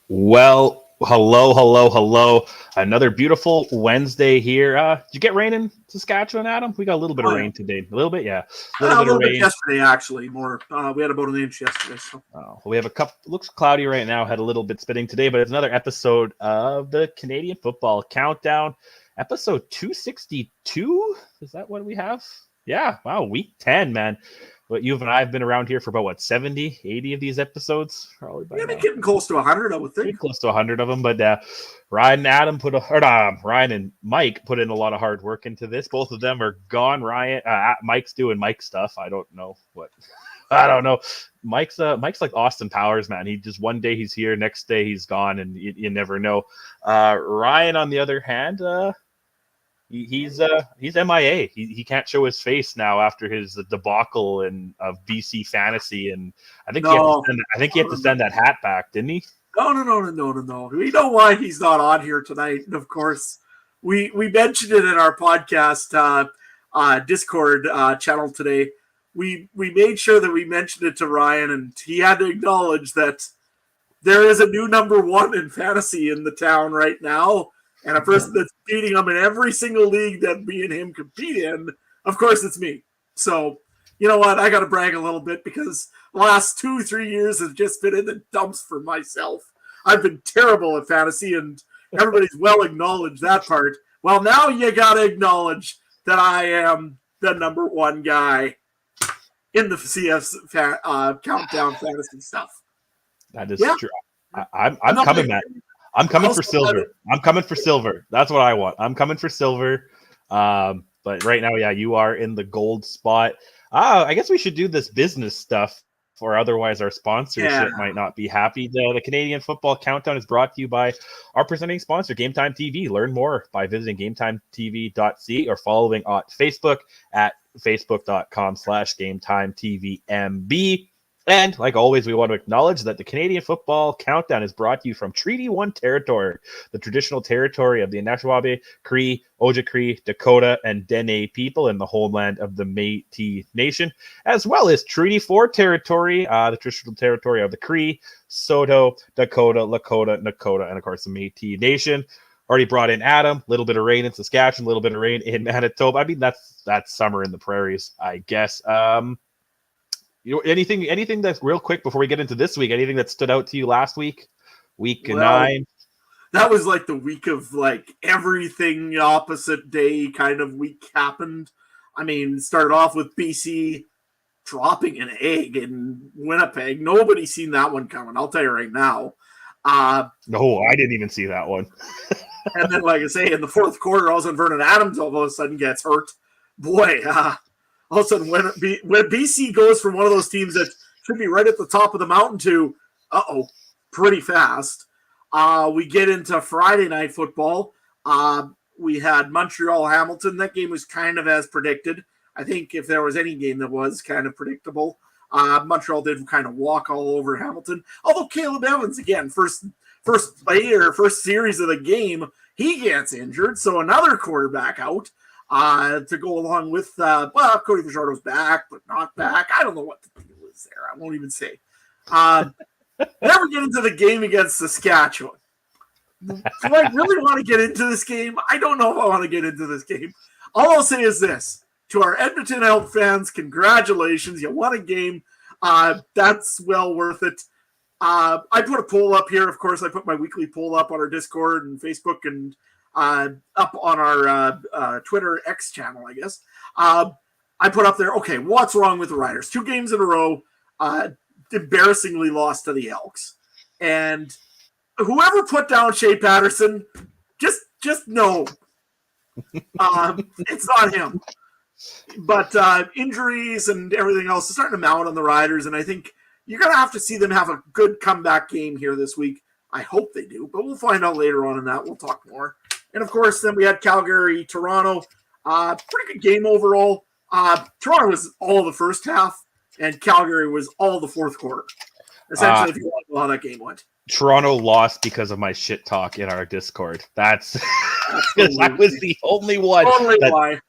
Well, hello. Another beautiful Wednesday here. Did you get rain in Saskatchewan, Adam? We got a little bit of rain today. A little bit, yeah. A little bit yesterday, actually. More. We had about an inch yesterday. So. We have a couple. Looks cloudy right now. Had a little bit spitting today, but it's another episode of the Canadian Football Countdown, episode 262. Is that what we have? Yeah. Wow. Week 10, man. But you and I have been around here for about, 70, 80 of these episodes? Probably by now. Getting close to 100, I would think. Getting close to 100 of them. But Ryan and Adam Ryan and Mike put in a lot of hard work into this. Both of them are gone. Mike's doing Mike stuff. I don't know what. I don't know. Mike's like Austin Powers, man. He just one day he's here, next day he's gone, and you never know. Ryan, on the other hand, He's MIA. He can't show his face now after his debacle of BC fantasy, and I think he had to send that hat back, didn't he? No. We know why he's not on here tonight, and of course, we mentioned it in our podcast Discord channel today. We made sure that we mentioned it to Ryan, and he had to acknowledge that there is a new number one in fantasy in the town right now. And a person that's beating him in every single league that me and him compete in, of course, it's me. So, you know what? I got to brag a little bit because the last 2-3 years have just been in the dumps for myself. I've been terrible at fantasy, and everybody's well acknowledged that part. Well, now you got to acknowledge that I am the number one guy in the CF countdown fantasy stuff. That is true. I'm coming, Matt. I'm coming for silver. I'm coming for silver. That's what I want. I'm coming for silver. But right now, yeah, you are in the gold spot. I guess we should do this business stuff, or otherwise our sponsorship might not be happy. The Canadian Football Countdown is brought to you by our presenting sponsor, Game Time TV. Learn more by visiting GameTimeTV.ca or following on Facebook at facebook.com/GameTimeTVMB. And like always, we want to acknowledge that the Canadian Football Countdown is brought to you from Treaty 1 territory, the traditional territory of the Anishinaabe, Cree, Ojibwe, Dakota, and Dene people in the homeland of the Métis Nation, as well as Treaty 4 territory, the traditional territory of the Cree, Saulteaux, Dakota, Lakota, Nakota, and of course the Métis Nation. Already brought in Adam, a little bit of rain in Saskatchewan, a little bit of rain in Manitoba. I mean, that's summer in the prairies, I guess. Anything that's real quick before we get into this week, anything that stood out to you last week? Week 9? That was like the week of like everything the opposite day kind of week happened. I mean, started off with BC dropping an egg in Winnipeg. Nobody seen that one coming, I'll tell you right now. No, I didn't even see that one. And then, like I say, in the fourth quarter, all of a sudden Vernon Adams all of a sudden gets hurt. Boy, all of a sudden, when BC goes from one of those teams that should be right at the top of the mountain to, pretty fast. We get into Friday night football. We had Montreal-Hamilton. That game was kind of as predicted. I think if there was any game that was kind of predictable, Montreal did kind of walk all over Hamilton. Although Caleb Evans, again, first play or first series of the game, he gets injured. So another quarterback out. To go along with, Cody Fajardo's back, but not back. I don't know what the deal is there. I won't even say. Never get into the game against Saskatchewan. Do I really want to get into this game? I don't know if I want to get into this game. All I'll say is this. To our Edmonton Elks fans, congratulations. You won a game. That's well worth it. I put a poll up here. Of course, I put my weekly poll up on our Discord and Facebook and up on our Twitter X channel, I guess. I put up there, okay, what's wrong with the Riders? 2 games in a row, embarrassingly lost to the Elks. And whoever put down Shea Patterson, just know it's not him. But injuries and everything else is starting to mount on the Riders, and I think you're going to have to see them have a good comeback game here this week. I hope they do, but we'll find out later on in that. We'll talk more. And, of course, then we had Calgary, Toronto. Pretty good game overall. Toronto was all the first half, and Calgary was all the fourth quarter. Essentially, if you want to know how that game went. Toronto lost because of my shit talk in our Discord. That's because I was the only one that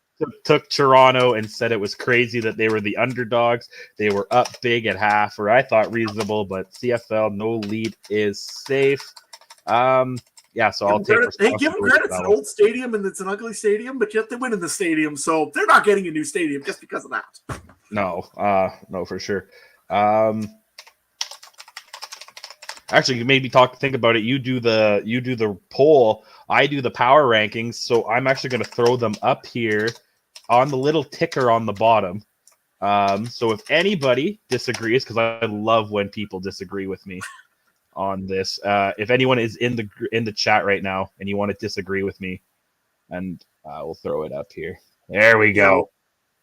took Toronto and said it was crazy that they were the underdogs. They were up big at half, or I thought reasonable, but CFL, no lead is safe. Yeah, so I'll take responsibility. Give them credit. It's for an that one. old stadium and it's an ugly stadium, but yet they win in the stadium, so they're not getting a new stadium just because of that. No, for sure. Actually, you made me think about it. You do the poll, I do the power rankings, so I'm actually going to throw them up here on the little ticker on the bottom. So if anybody disagrees, because I love when people disagree with me on this, if anyone is in the chat right now and you want to disagree with me, and we'll throw it up here. There we go.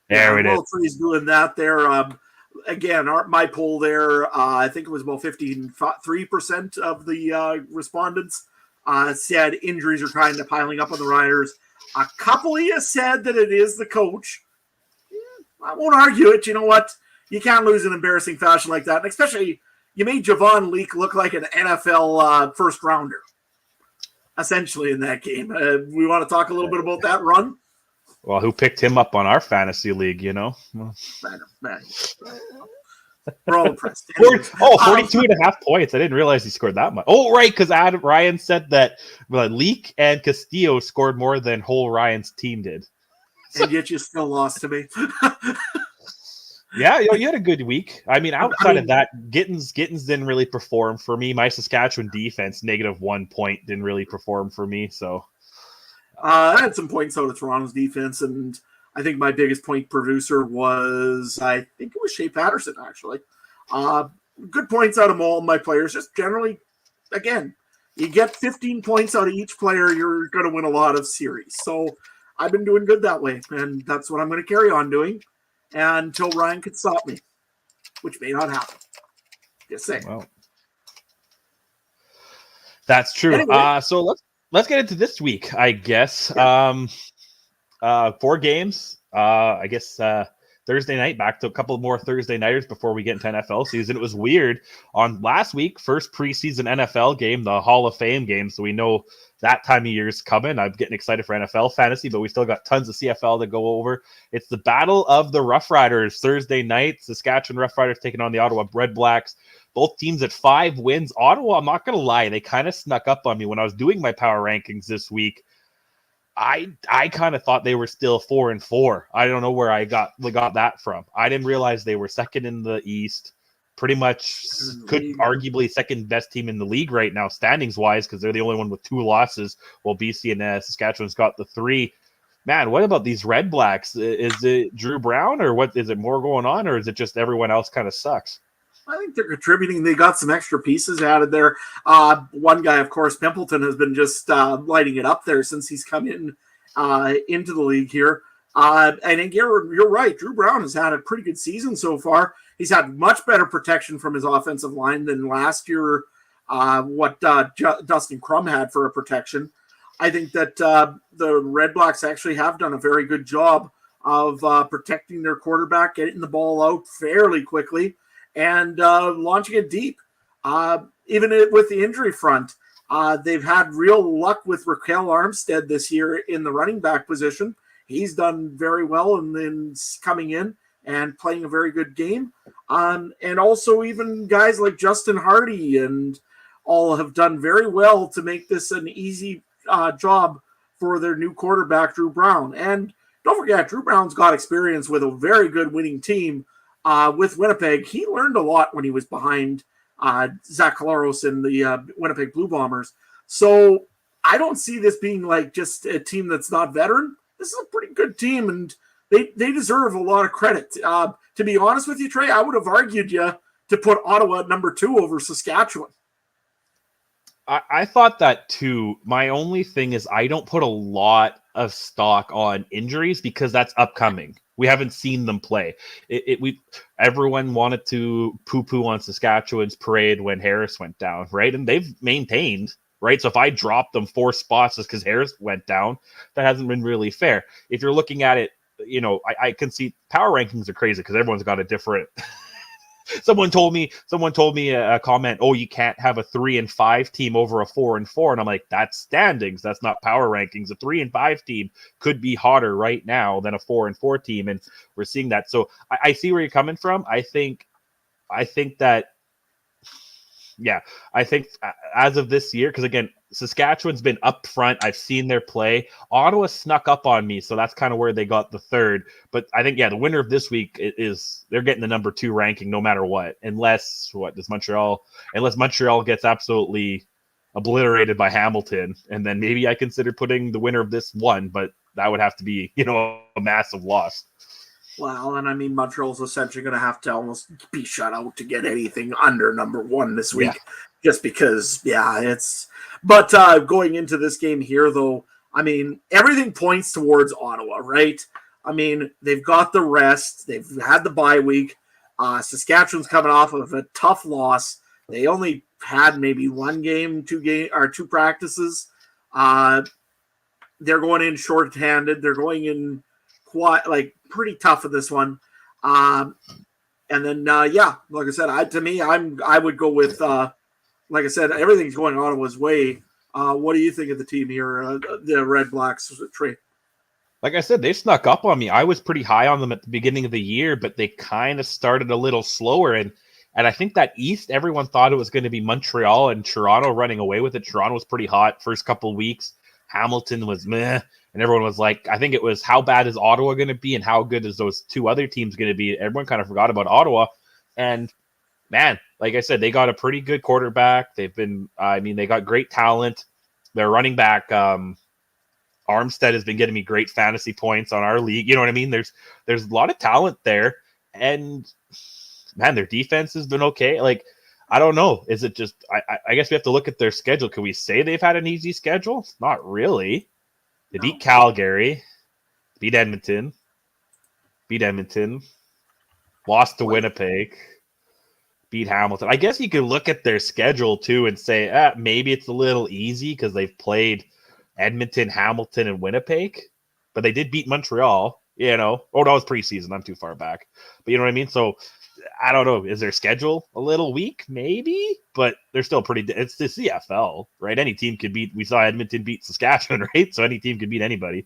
There it is. He's doing that there. Again, my poll there, I think it was about 53% of the respondents said injuries are kind of piling up on the Riders. A couple of you said that it is the coach. I won't argue it. You know what? You can't lose in embarrassing fashion like that. And especially, you made Javon Leake look like an NFL first rounder, essentially, in that game. We want to talk a little bit about that run? Well, who picked him up on our fantasy league, you know? Man. We're all impressed. 42.5 points. I didn't realize he scored that much. Oh, right, because Ryan said that Leak and Castillo scored more than whole Ryan's team did. And yet you still lost to me. Yeah, you had a good week. I mean, outside of that, Gittins didn't really perform for me. My Saskatchewan defense, -1 point, didn't really perform for me, so... I had some points out of Toronto's defense, and I think my biggest point producer was, I think it was Shea Patterson, actually. Good points out of all my players. Just generally, again, you get 15 points out of each player, you're going to win a lot of series. So I've been doing good that way, and that's what I'm going to carry on doing until Ryan can stop me, which may not happen. Just saying. Well, that's true. Anyway. So let's get into this week, I guess. Yeah. 4 games. I guess Thursday night, back to a couple more Thursday nighters before we get into NFL season. It was weird. On last week, first preseason NFL game, the Hall of Fame game, so we know that time of year is coming. I'm getting excited for NFL fantasy, but we still got tons of CFL to go over. It's the Battle of the Roughriders Thursday night. Saskatchewan Roughriders taking on the Ottawa Redblacks. Both teams at 5 wins. Ottawa, I'm not going to lie, they kind of snuck up on me when I was doing my power rankings this week. I kind of thought they were still 4-4. I don't know where I got that from. I didn't realize they were second in the East. Pretty much could arguably second best team in the league right now, standings wise, because they're the only one with 2 losses, while BC and Saskatchewan's got the 3. Man, what about these Redblacks? Is it Drew Brown, or what? Is it more going on, or is it just everyone else kind of sucks? I think they're contributing. They got some extra pieces added there. One guy, of course, Pimpleton, has been just lighting it up there since he's come in into the league here. I think you're right. Drew Brown has had a pretty good season so far. He's had much better protection from his offensive line than last year, Dustin Crum had for a protection. I think that the Redblacks actually have done a very good job of protecting their quarterback, getting the ball out fairly quickly, and launching it deep. Even with the injury front, they've had real luck with Raquel Armstead this year in the running back position. He's done very well and then coming in and playing a very good game. And also even guys like Justin Hardy and all have done very well to make this an easy job for their new quarterback, Drew Brown. And don't forget, Drew Brown's got experience with a very good winning team with Winnipeg. He learned a lot when he was behind Zach Collaros in the Winnipeg Blue Bombers. So I don't see this being like just a team that's not veteran. This is a pretty good team, and they deserve a lot of credit. To be honest with you, Trey, I would have argued you to put Ottawa at number 2 over Saskatchewan. I thought that too. My only thing is I don't put a lot of stock on injuries because that's upcoming. We haven't seen them play. Everyone wanted to poo-poo on Saskatchewan's parade when Harris went down, right? And they've maintained, right? So if I drop them 4 spots just because Harris went down, that hasn't been really fair. If you're looking at it, you know, I can see power rankings are crazy because everyone's got a different. Someone told me a comment, oh, you can't have a 3-5 team over a 4-4. And I'm like, that's standings. That's not power rankings. A 3-5 team could be hotter right now than a 4-4 team. And we're seeing that. So I see where you're coming from. I think that Yeah, I think as of this year, because again, Saskatchewan's been up front. I've seen their play. Ottawa snuck up on me, so that's kind of where they got the third. But I think, the winner of this week is they're getting the number 2 ranking no matter what, unless Montreal gets absolutely obliterated by Hamilton, and then maybe I consider putting the winner of this one, but that would have to be, a massive loss. Well, and I mean, Montreal's essentially going to have to almost be shut out to get anything under number 1 this week, just because, it's. But going into this game here, though, I mean, everything points towards Ottawa, right? I mean, they've got the rest. They've had the bye week. Saskatchewan's coming off of a tough loss. They only had maybe 2 practices. They're going in short-handed. They're going in pretty tough in this one. And then, like I said, I would go with, like I said, everything's going Ottawa's way. What do you think of the team here, the Redblacks, Trey? Like I said, they snuck up on me. I was pretty high on them at the beginning of the year, but they kind of started a little slower. And I think that East, everyone thought it was going to be Montreal and Toronto running away with it. Toronto was pretty hot first couple of weeks. Hamilton was meh. And everyone was like, I think it was, how bad is Ottawa going to be and how good is those 2 other teams going to be? Everyone kind of forgot about Ottawa. And, man, like I said, they got a pretty good quarterback. They got great talent. Their running back, Armstead, has been getting me great fantasy points on our league. You know what I mean? There's a lot of talent there. And, man, their defense has been okay. Like, I don't know. Is it just – I guess we have to look at their schedule. Can we say they've had an easy schedule? Not really. They beat Calgary, beat Edmonton, lost to Winnipeg, beat Hamilton. I guess you could look at their schedule, too, and say, maybe it's a little easy because they've played Edmonton, Hamilton, and Winnipeg. But they did beat Montreal, Oh, that was preseason. I'm too far back. But you know what I mean? So, I don't know. Is their schedule a little weak? Maybe, but they're still pretty. It's the CFL, right? Any team could beat. We saw Edmonton beat Saskatchewan, right? So any team could beat anybody.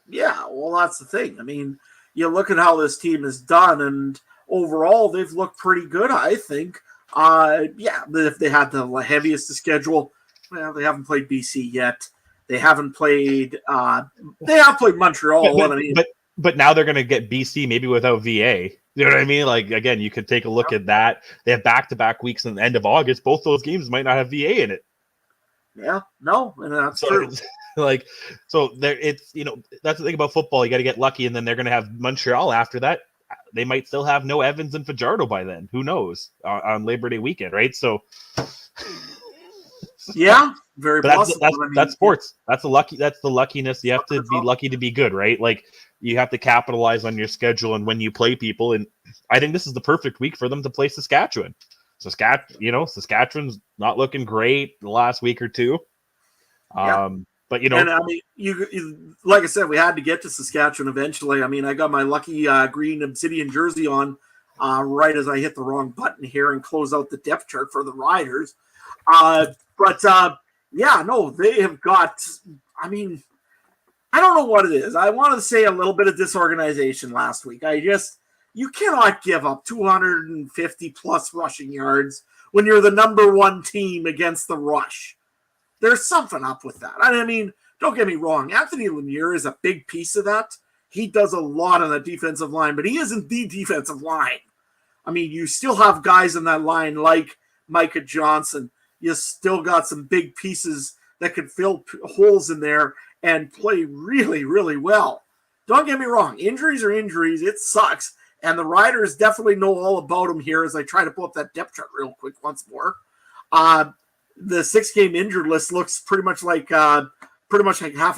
Yeah, well, that's the thing. I mean, you look at how this team is done, and overall, they've looked pretty good, I think. If they had the heaviest to schedule, well, they haven't played BC yet. They haven't played. They have played Montreal, but now they're going to get BC maybe without VA. You know what I mean? Like, again, you could take a look at that. They have back-to-back weeks in the end of August. Both those games might not have VA in it. Yeah, no, and that's true. It's that's the thing about football. You got to get lucky, and then they're going to have Montreal after that. They might still have no Evans and Fajardo by then. Who knows? On Labor Day weekend, right? So, yeah, very possible. That's sports. That's the luckiness. You have to be lucky to be good, right? Like, you have to capitalize on your schedule and when you play people. And I think this is the perfect week for them to play Saskatchewan. Saskatchewan's not looking great the last week or two. But and I mean, you like I said, we had to get to Saskatchewan eventually. I mean, I got my lucky green Obsidian jersey on right as I hit the wrong button here and close out the depth chart for the Riders. They have got. I mean, I don't know what it is. I want to say a little bit of disorganization last week. You cannot give up 250 plus rushing yards when you're the number 1 team against the rush. There's something up with that. I mean, don't get me wrong. Anthony Lanier is a big piece of that. He does a lot on the defensive line, but he isn't the defensive line. I mean, you still have guys in that line like Micah Johnson. You still got some big pieces that could fill holes in there and play really, really well. Don't get me wrong. Injuries are injuries. It sucks. And the Riders definitely know all about them here as I try to pull up that depth chart real quick once more. The 6-game injured list looks pretty much like half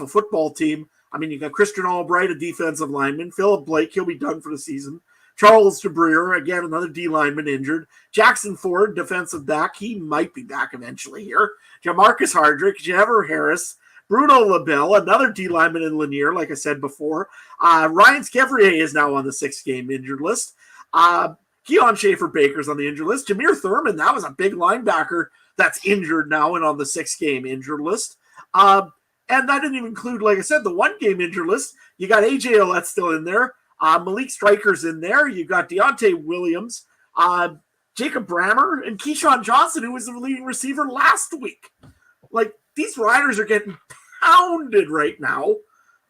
a football team. I mean, you got Christian Albright, a defensive lineman. Philip Blake, he'll be done for the season. Charles DeBreer, again, another D lineman injured. Jackson Ford, defensive back. He might be back eventually here. Jamarcus Hardrick, Jever Harris, Bruno LaBelle, another D lineman in Lanier, like I said before. Ryan Scevrier is now on the 6-game injured list. Keon Schaefer-Baker's on the injured list. Jameer Thurman, that was a big linebacker that's injured now and on the 6-game injured list. And that didn't even include, like I said, the 1-game injured list. You got AJ Ouellette still in there. Malik Stryker's in there. You got Deontay Williams. Jacob Brammer and Keyshawn Johnson, who was the leading receiver last week. Like, these Riders are getting pounded right now.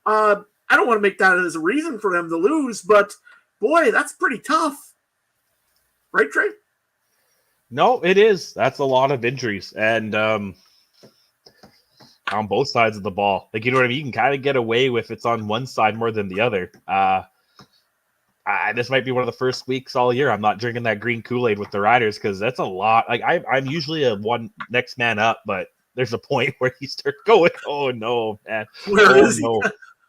I don't want to make that as a reason for them to lose, but boy, that's pretty tough. Right, Trey? No, it is. That's a lot of injuries. And on both sides of the ball. Like, you know what I mean? You can kind of get away with it's on one side more than the other. This might be one of the first weeks all year I'm not drinking that green Kool-Aid with the Riders, because that's a lot. Like, I'm usually a one next man up, but there's a point where you start going, oh no, man. Where is he? No.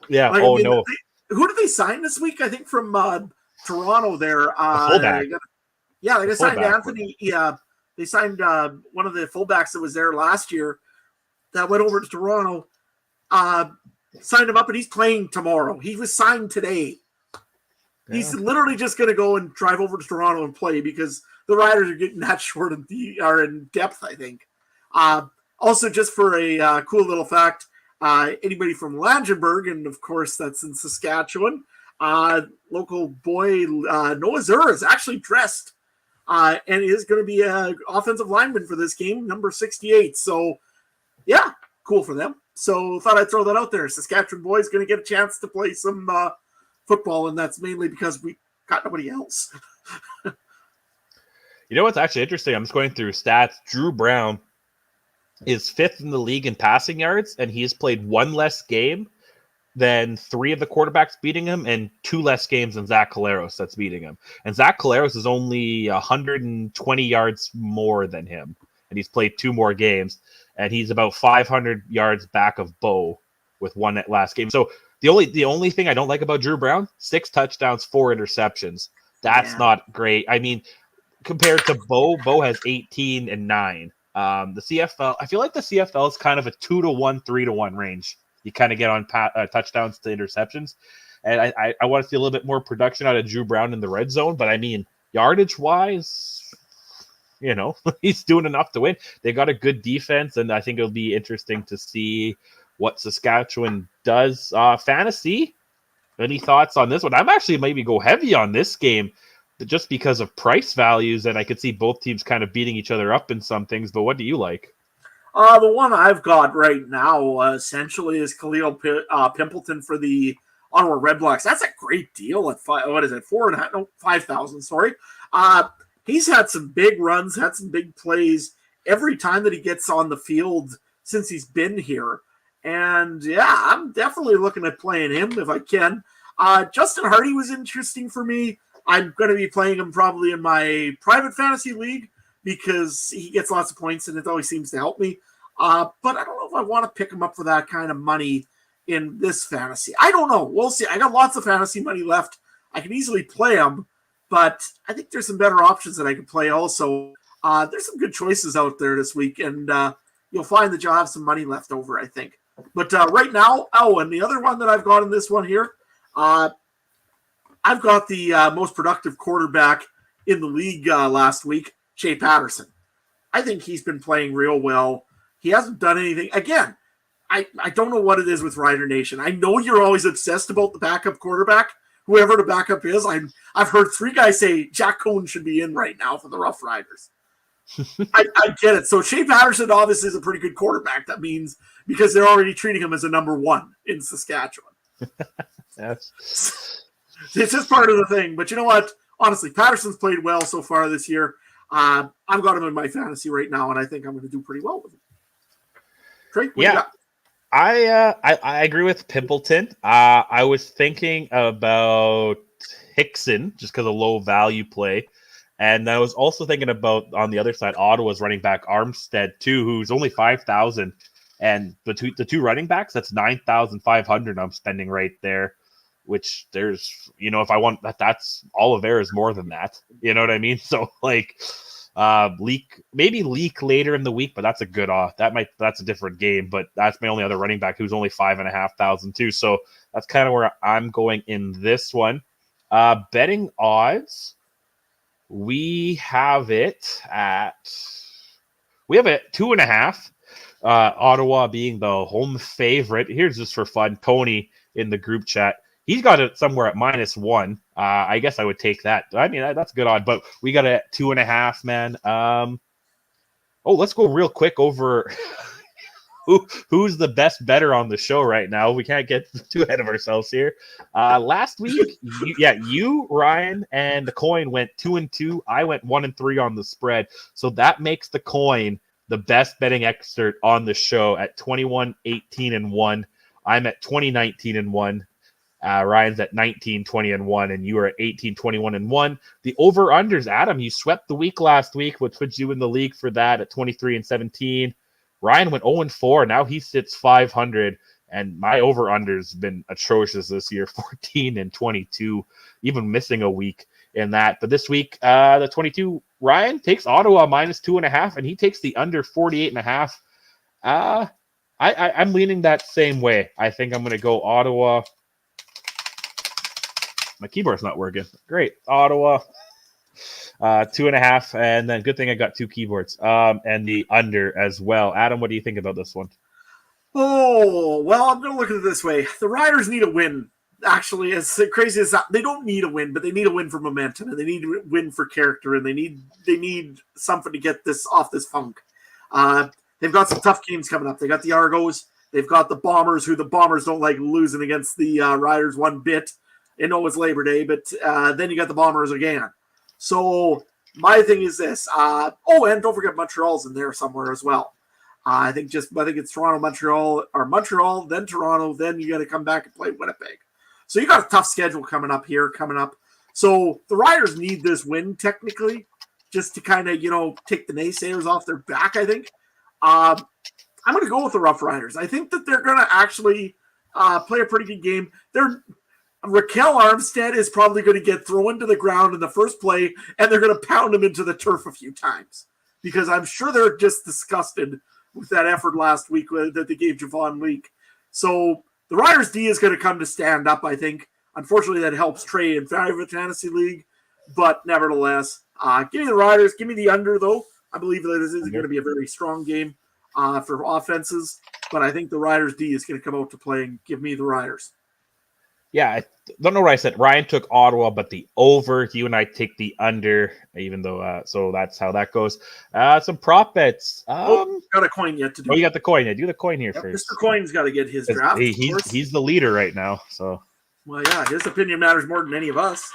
Yeah, like, no. Who did they sign this week? I think from Toronto there. Fullback. They signed Anthony. Yeah, they signed one of the fullbacks that was there last year that went over to Toronto. Signed him up, and he's playing tomorrow. He was signed today. Yeah. He's literally just going to go and drive over to Toronto and play because the Riders are getting that short in depth, I think. Also, just for a cool little fact, anybody from Langenburg, and of course that's in Saskatchewan, local boy Noah Zur is actually dressed and is going to be an offensive lineman for this game, number 68. So, yeah, cool for them. So, thought I'd throw that out there. Saskatchewan boys going to get a chance to play some football, and that's mainly because we got nobody else. You know what's actually interesting? I'm just going through stats. Drew Brown is 5th in the league in passing yards, and he's played one less game than 3 of the quarterbacks beating him and 2 less games than Zach Collaros that's beating him. And Zach Collaros is only 120 yards more than him, and he's played 2 more games, and he's about 500 yards back of Bo with one last game. So the only thing I don't like about Drew Brown, 6 touchdowns, 4 interceptions. That's not great. I mean, compared to Bo has 18 and 9. The CFL, I feel like the CFL is kind of a 2-to-1, 3-to-1 range. You kind of get on touchdowns to interceptions. And I want to see a little bit more production out of Drew Brown in the red zone. But I mean, yardage-wise, you know, he's doing enough to win. They got a good defense, and I think it'll be interesting to see what Saskatchewan does. Fantasy, any thoughts on this one? I'm actually maybe go heavy on this game just because of price values, and I could see both teams kind of beating each other up in some things. But what do you like? The one I've got right now essentially is Khalil Pimpleton for the Ottawa Redblacks. That's a great deal at 5,000. Sorry. He's had some big runs, had some big plays every time that he gets on the field since he's been here. And yeah, I'm definitely looking at playing him if I can. Justin Hardy was interesting for me. I'm going to be playing him probably in my private fantasy league because he gets lots of points and it always seems to help me. But I don't know if I want to pick him up for that kind of money in this fantasy. I don't know. We'll see. I got lots of fantasy money left. I can easily play him, but I think there's some better options that I could play also. There's some good choices out there this week, and you'll find that you'll have some money left over, I think. But right now, and the other one that I've got in this one here, I've got the most productive quarterback in the league last week, Shea Patterson. I think he's been playing real well. He hasn't done anything. Again, I don't know what it is with Rider Nation. I know you're always obsessed about the backup quarterback, whoever the backup is. I've heard 3 guys say Jack Cohn should be in right now for the Roughriders. I get it. So Shea Patterson obviously is a pretty good quarterback. That means because they're already treating him as a number 1 in Saskatchewan. Yes. It's just part of the thing. But you know what? Honestly, Patterson's played well so far this year. I've got him in my fantasy right now, and I think I'm going to do pretty well with him. Trey, what do you got? I agree with Pimpleton. I was thinking about Hickson just because of low value play. And I was also thinking about, on the other side, Ottawa's running back Armstead, too, who's only 5,000. And the two running backs, that's 9,500 I'm spending right there, which there's, you know, if I want that, that's Oliveira is more than that. You know what I mean? So, like, leak later in the week, but that's a good that's a different game. But that's my only other running back who's only 5,500 too. So that's kind of where I'm going in this one. Betting odds, we have it at 2.5. Ottawa being the home favorite. Here's just for fun. Tony in the group chat, He's got it somewhere at -1. I guess I would take that. I mean, that's good odd, but we got it at 2.5, man. Let's go real quick over who's the best bettor on the show right now. We can't get too ahead of ourselves here. Last week, you, Ryan, and the coin went 2-2. I went 1-3 on the spread. So that makes the coin the best betting expert on the show at 21-18-1. I'm at 20-19-1. Ryan's at 19-20-1, and you are at 18-21-1. The over-unders, Adam, you swept the week last week, which puts you in the league for that at 23-17. Ryan went 0-4. Now he sits 500, and my over-under's been atrocious this year, 14-22, even missing a week in that. But this week, the 22, Ryan takes Ottawa -2.5, and he takes the under 48.5. I'm leaning that same way. I think I'm going to go Ottawa. My keyboard's not working. Great. Ottawa, 2.5. And then good thing I got two keyboards. And the under as well. Adam, what do you think about this one? Oh, well, I'm going to look at it this way. The Riders need a win. Actually, as crazy as that, they don't need a win, but they need a win for momentum, and they need a win for character, and they need something to get this off this funk. They've got some tough games coming up. They got the Argos. They've got the Bombers, who the Bombers don't like losing against the Riders one bit. I know it's Labor Day, but then you got the Bombers again. So my thing is this. And don't forget Montreal's in there somewhere as well. I think it's Toronto, Montreal, or Montreal, then Toronto, then you got to come back and play Winnipeg. So you got a tough schedule coming up. So the Riders need this win technically, just to kind of take the naysayers off their back. I think I'm going to go with the Roughriders. I think that they're going to actually play a pretty good game. Raquel Armstead is probably going to get thrown to the ground in the first play, and they're going to pound him into the turf a few times because I'm sure they're just disgusted with that effort last week that they gave Javon Leake. So the Riders D is going to come to stand up, I think. Unfortunately, that helps Trey in Fantasy League, but nevertheless, give me the Riders. Give me the under, though. I believe that this is going to be a very strong game for offenses, but I think the Riders D is going to come out to play and give me the Riders. Yeah, I don't know what I said. Ryan took Ottawa, but the over. You and I take the under, even though so that's how that goes. Some prop bets. Got a coin yet to do. Oh, you got the coin. Yeah, do the coin here first. Mr. Coin's got to get his draft. He's the leader right now. So. Well, yeah, his opinion matters more than any of us.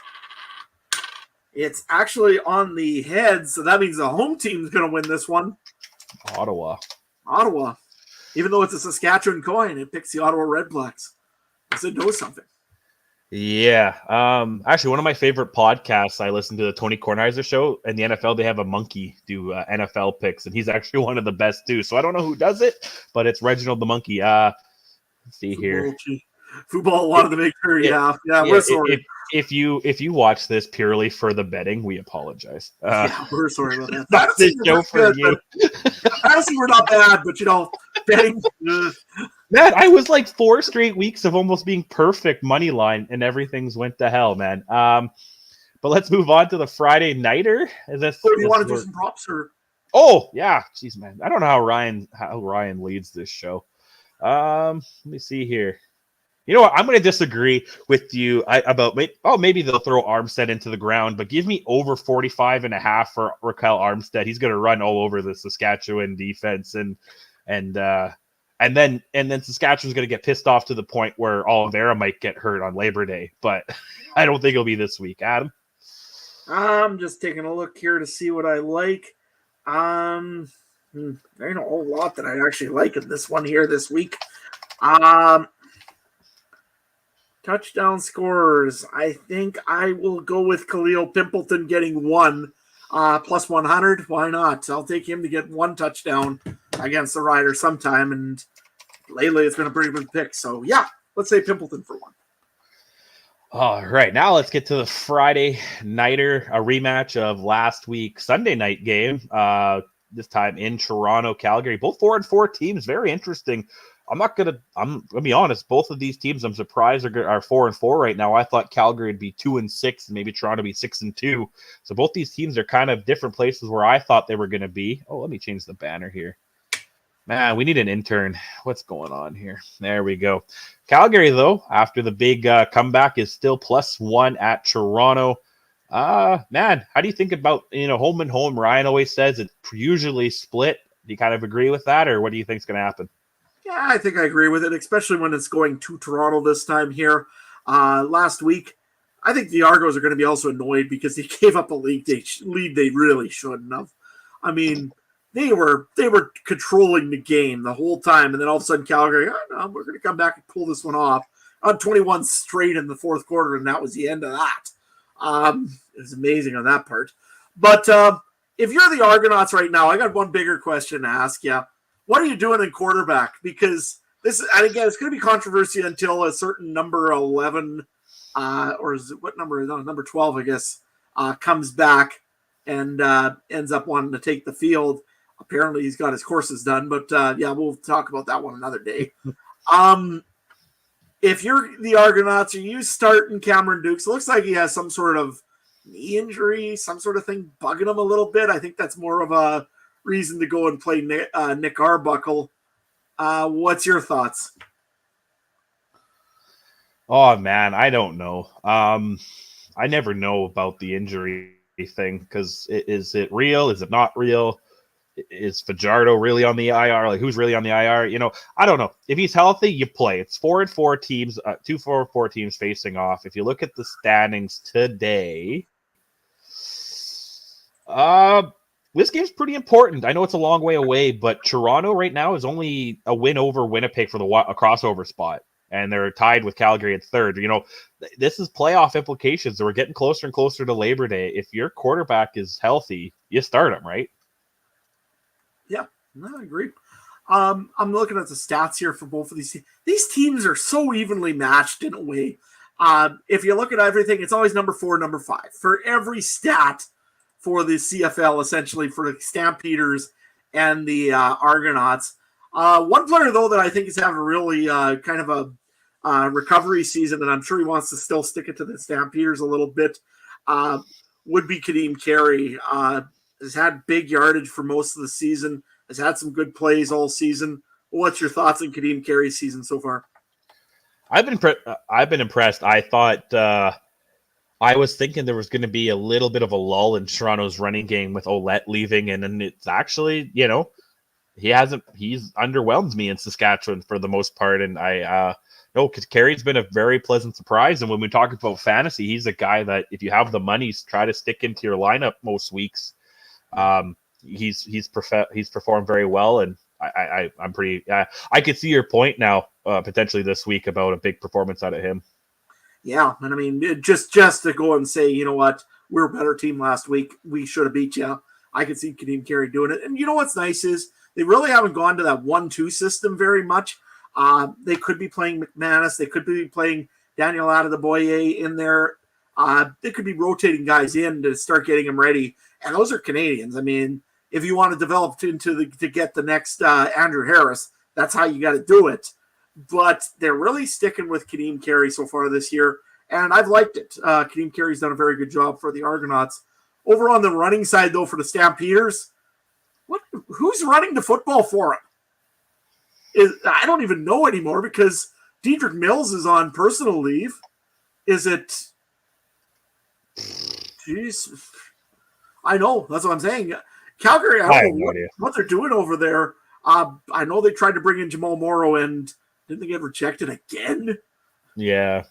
It's actually on the head, so that means the home team's going to win this one. Ottawa. Even though it's a Saskatchewan coin, it picks the Ottawa Redblacks. Does it know something? Yeah. Actually, one of my favorite podcasts, I listen to the Tony Kornheiser show. In the NFL, they have a monkey do NFL picks, and he's actually one of the best too. So I don't know who does it, but it's Reginald the Monkey. Let's see here. Football wanted to make sure. Yeah, we're sorry. If you watch this purely for the betting, we apologize. We're sorry about that. That's the show for you. Honestly, we're not bad, but betting. Man, I was like 4 straight weeks of almost being perfect money line, and everything's went to hell, man. But let's move on to the Friday nighter. Do you want to do some props or? Oh yeah, jeez, man. I don't know how Ryan leads this show. Let me see here. You know what? I'm going to disagree with you about maybe they'll throw Armstead into the ground, but give me over 45.5 for Raquel Armstead. He's going to run all over the Saskatchewan defense, and then Saskatchewan's going to get pissed off to the point where Oliveira might get hurt on Labor Day, but I don't think it'll be this week. Adam? I'm just taking a look here to see what I like. There ain't a whole lot that I actually like in this one here this week. Touchdown scorers. I think I will go with Khalil Pimpleton getting 1 plus 100. Why not? I'll take him to get 1 touchdown against the Riders sometime. And lately, it's been a pretty good pick. So, yeah, let's say Pimpleton for 1. All right. Now let's get to the Friday nighter, a rematch of last week's Sunday night game. This time in Toronto, Calgary. Both 4-4 teams. Very interesting. I'm gonna be honest. Both of these teams, I'm surprised are 4-4 right now. I thought Calgary would be 2-6, and maybe Toronto be 6-2. So both these teams are kind of different places where I thought they were going to be. Oh, let me change the banner here. Man, we need an intern. What's going on here? There we go. Calgary, though, after the big comeback, is still +1 at Toronto. Man, how do you think about, home and home? Ryan always says it's usually split. Do you kind of agree with that, or what do you think is going to happen? Yeah, I think I agree with it, especially when it's going to Toronto this time here. Last week, I think the Argos are going to be also annoyed because they gave up a lead they really shouldn't have. I mean, they were controlling the game the whole time, and then all of a sudden Calgary, no, we're going to come back and pull this one off on 21 straight in the fourth quarter, and that was the end of that. It was amazing on that part. But if you're the Argonauts right now, I got one bigger question to ask you. What are you doing in quarterback? Because this, and again, it's going to be controversy until a certain number 11, or is it what number is on number 12, I guess, comes back and ends up wanting to take the field. Apparently, he's got his courses done, but yeah, we'll talk about that one another day. If you're the Argonauts, are you starting Cameron Dukes? It looks like he has some sort of knee injury, some sort of thing bugging him a little bit. I think that's more of a reason to go and play Nick Arbuckle. What's your thoughts? Oh, man, I don't know. I never know about the injury thing because is it real? Is it not real? Is Fajardo really on the IR? Like, who's really on the IR? I don't know. If he's healthy, you play. It's 4-4 teams, 2-4 teams facing off. If you look at the standings today, this game's pretty important. I know it's a long way away, but Toronto right now is only a win over Winnipeg for a crossover spot, and they're tied with Calgary at third. This is playoff implications. We're getting closer and closer to Labor Day. If your quarterback is healthy, you start him, right? Yeah, I agree. I'm looking at the stats here for both of these teams. These teams are so evenly matched in a way. If you look at everything, it's always number 4, number 5. For every stat for the CFL, essentially, for the Stampeders and the Argonauts. One player, though, that I think is having a really kind of a recovery season, and I'm sure he wants to still stick it to the Stampeders a little bit, would be Kadeem Carey. Has had big yardage for most of the season, has had some good plays all season. What's your thoughts on Kadeem Carey's season so far? I've been impressed. I thought I was thinking there was going to be a little bit of a lull in Toronto's running game with Ouellette leaving, and then it's actually, he's underwhelmed me in Saskatchewan for the most part, and because Carey's been a very pleasant surprise. And when we talk about fantasy, he's a guy that if you have the money, try to stick into your lineup most weeks. He's performed very well, and I'm pretty. I could see your point now potentially this week about a big performance out of him. Yeah, and I mean, just to go and say, you know what, we're a better team last week. We should have beat you. I could see Kadeem Carey doing it. And you know what's nice is they really haven't gone to that 1-2 system very much. They could be playing McManus. They could be playing Daniel Adeboye in there. They could be rotating guys in to start getting them ready. And those are Canadians. I mean, if you want to develop to get the next Andrew Harris, that's how you got to do it. But they're really sticking with Kadeem Carey so far this year, and I've liked it. Kadeem Carey's done a very good job for the Argonauts. Over on the running side, though, for the Stampeders, who's running the football for him? I don't even know anymore because Dedrick Mills is on personal leave. Is it? Jeez, I know. That's what I'm saying. Calgary, I don't know what they're doing over there. I know they tried to bring in Jamal Morrow, and didn't they get rejected again? Yeah.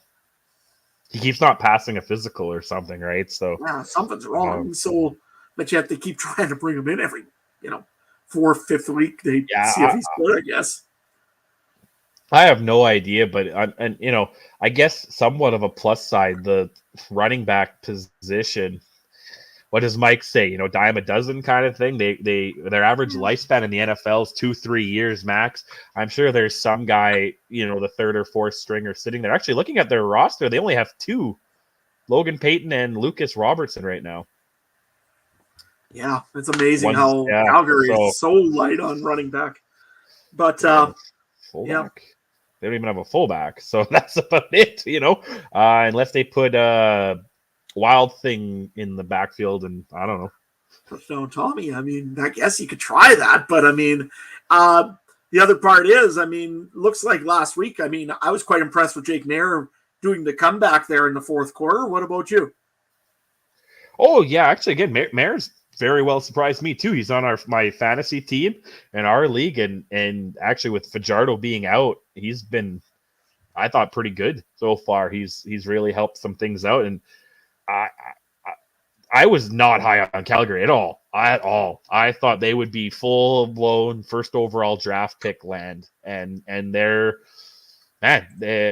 He keeps not passing a physical or something, right? So yeah, something's wrong. But yet they keep trying to bring him in every, 4th, 5th week. They see if he's good, I guess. I have no idea, but I guess somewhat of a plus side, the running back position. What does Mike say? Dime a dozen kind of thing. Their average lifespan in the NFL is 2-3 years max. I'm sure there's some guy, the 3rd or 4th stringer sitting there. Actually, looking at their roster, they only have 2, Logan Payton and Lucas Robertson right now. Yeah, it's amazing how Calgary is so light on running back. But fullback. Yeah. They don't even have a fullback, so that's about it. Unless they put Wild Thing in the backfield, and I don't know. Touchdown Tommy. I mean, I guess you could try that, but I mean, the other part is, I mean, looks like last week, I mean, I was quite impressed with Jake Nair doing the comeback there in the fourth quarter. What about you? Oh, yeah. Actually, again, Mayor's very well surprised me, too. He's on my fantasy team in our league. And actually, with Fajardo being out, he's been, I thought, pretty good so far. He's really helped some things out. And I was not high on Calgary at all. I thought they would be full-blown first overall draft pick land. And they're, man,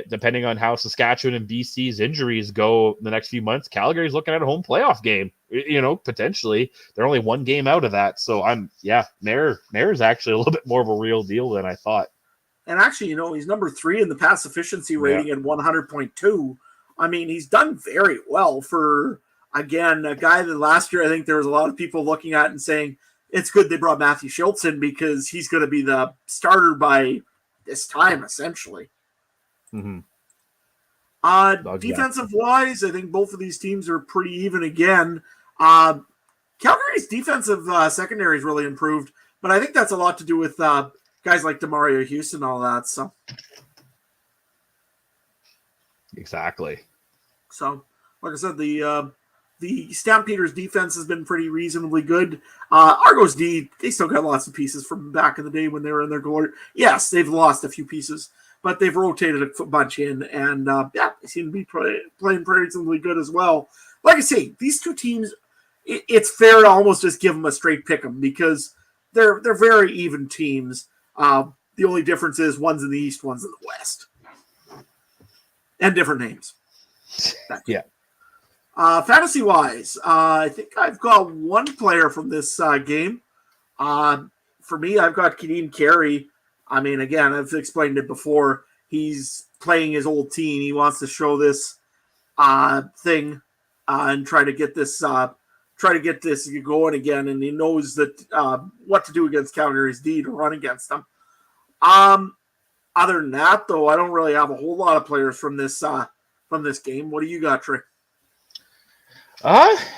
depending on how Saskatchewan and BC's injuries go the next few months, Calgary's looking at a home playoff game, potentially. They're only one game out of that. So Mayor is actually a little bit more of a real deal than I thought. And actually, he's number 3 in the pass efficiency rating at 100.2. I mean, he's done very well for, again, a guy that last year I think there was a lot of people looking at and saying it's good they brought Matthew Schultz in because he's going to be the starter by this time, essentially. Mm-hmm. Defensive-wise, I think both of these teams are pretty even again. Calgary's defensive secondary has really improved, but I think that's a lot to do with guys like DeMario Houston and all that. So exactly. So, like I said, the Stampeders defense has been pretty reasonably good. Argos D, they still got lots of pieces from back in the day when they were in their glory. Yes, they've lost a few pieces, but they've rotated a bunch in, and they seem to be playing reasonably good as well. Like I say, these two teams, it's fair to almost just give them a straight pick 'em because they're very even teams. The only difference is one's in the East, one's in the West, and different names. Yeah. Fantasy-wise, I think I've got one player from this game. For me, I've got Kadeem Carey. I mean, again, I've explained it before. He's playing his old team. He wants to show this thing and try to get this going again. And he knows that what to do against Calgary's D to run against them. Other than that, though, I don't really have a whole lot of players from this game. What do you got, Trey?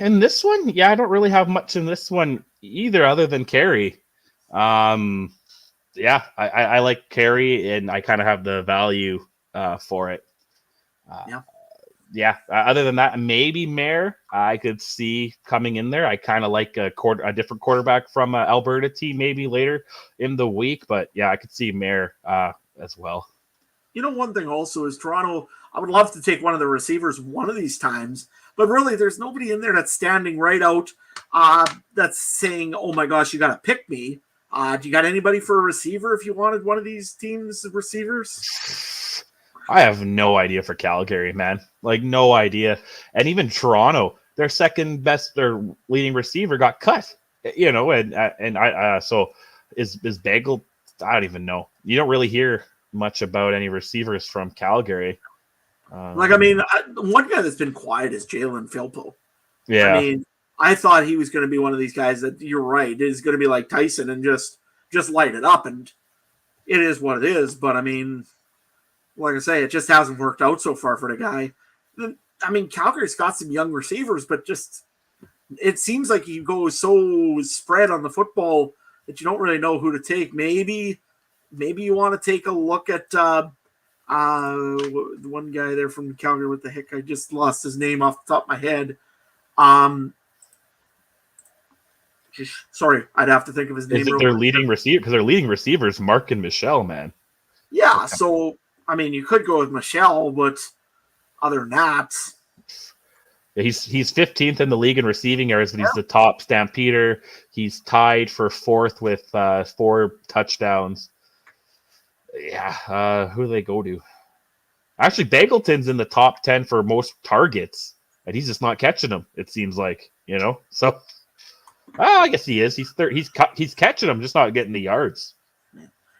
In this one, I don't really have much in this one either, other than Carey. I like Carey, and I kind of have the value for it. Other than that, maybe Mayer I could see coming in there. I kind of like a different quarterback from Alberta team maybe later in the week, but I could see Mayer as well. One thing also is Toronto. I would love to take one of the receivers one of these times, but really there's nobody in there that's standing right out that's saying, oh my gosh, you got to pick me. Do you got anybody for a receiver if you wanted one of these teams' receivers? I have no idea for Calgary, man. Like, no idea. And even Toronto, their second best, their leading receiver got cut, so is Bagel? I don't even know. You don't really hear much about any receivers from Calgary. One guy that's been quiet is Jalen Philpo. Yeah. I mean, I thought he was going to be one of these guys that, you're right, is going to be like Tyson and just light it up, and it is what it is. But, I mean, like I say, it just hasn't worked out so far for the guy. I mean, Calgary's got some young receivers, but just it seems like he goes so spread on the football that you don't really know who to take. Maybe you want to take a look at the one guy there from Calgary. What the heck? I just lost his name off the top of my head. Sorry, I'd have to think of his name. Is it their leading receiver? Because their leading receivers, Mark and Michelle, man. Yeah, so I mean, you could go with Michelle, but other than that, he's 15th in the league in receiving yards, but he's the top Stampeder. He's tied for 4th with 4 touchdowns. Who do they go to? Actually, Bagleton's in the top 10 for most targets, and he's just not catching them. It seems like, So, I guess he is. He's catching them, just not getting the yards.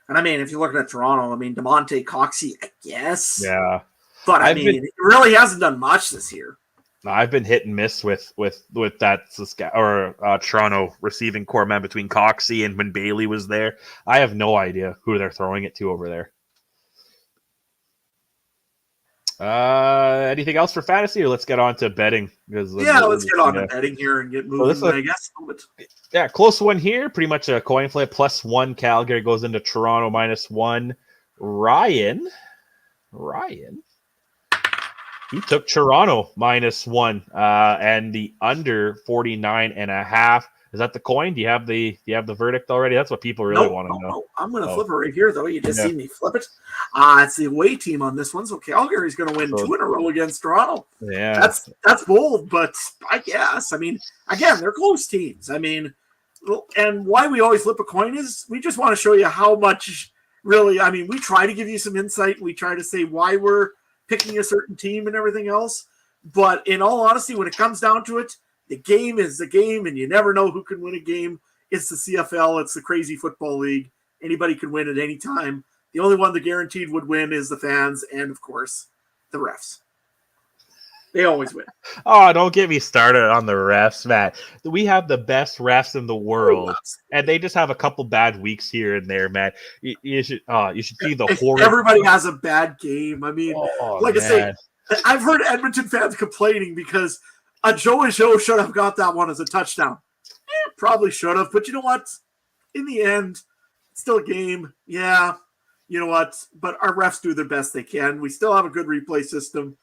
And I mean, if you're looking at Toronto, I mean, DeMonte Coxey, I guess. Yeah, but he really hasn't done much this year. I've been hit and miss with that Toronto receiving core man between Coxey and when Bailey was there. I have no idea who they're throwing it to over there. Anything else for fantasy, or let's get on to betting? Because let's get on to betting here and get moving, I guess. Yeah, close one here. Pretty much a coin flip. +1 Calgary goes into Toronto -1. Ryan, he took Toronto -1 and the under 49.5. Is that the coin? Do you have the verdict already? That's what people really want to know. No. I'm going to flip it right here, though. You just see me flip it. It's the away team on this one, so Calgary's going to win 2 in a row against Toronto. Yeah, that's bold, but I guess. I mean, again, they're close teams. I mean, and why we always flip a coin is we just want to show you how much really. I mean, we try to give you some insight. We try to say why we're picking a certain team and everything else. But in all honesty, when it comes down to it, the game is the game, and you never know who can win a game. It's the CFL. It's the crazy football league. Anybody can win at any time. The only one that guaranteed would win is the fans and, of course, the refs. They always win. Oh, don't get me started on the refs, Matt. We have the best refs in the world, and they just have a couple bad weeks here and there, Matt. You should see the horror. Everybody has a bad game. I mean, I say, I've heard Edmonton fans complaining because a Joe and Joe should have got that one as a touchdown. Probably should have, but you know what? In the end, it's still a game. Yeah, you know what? But our refs do their best they can. We still have a good replay system.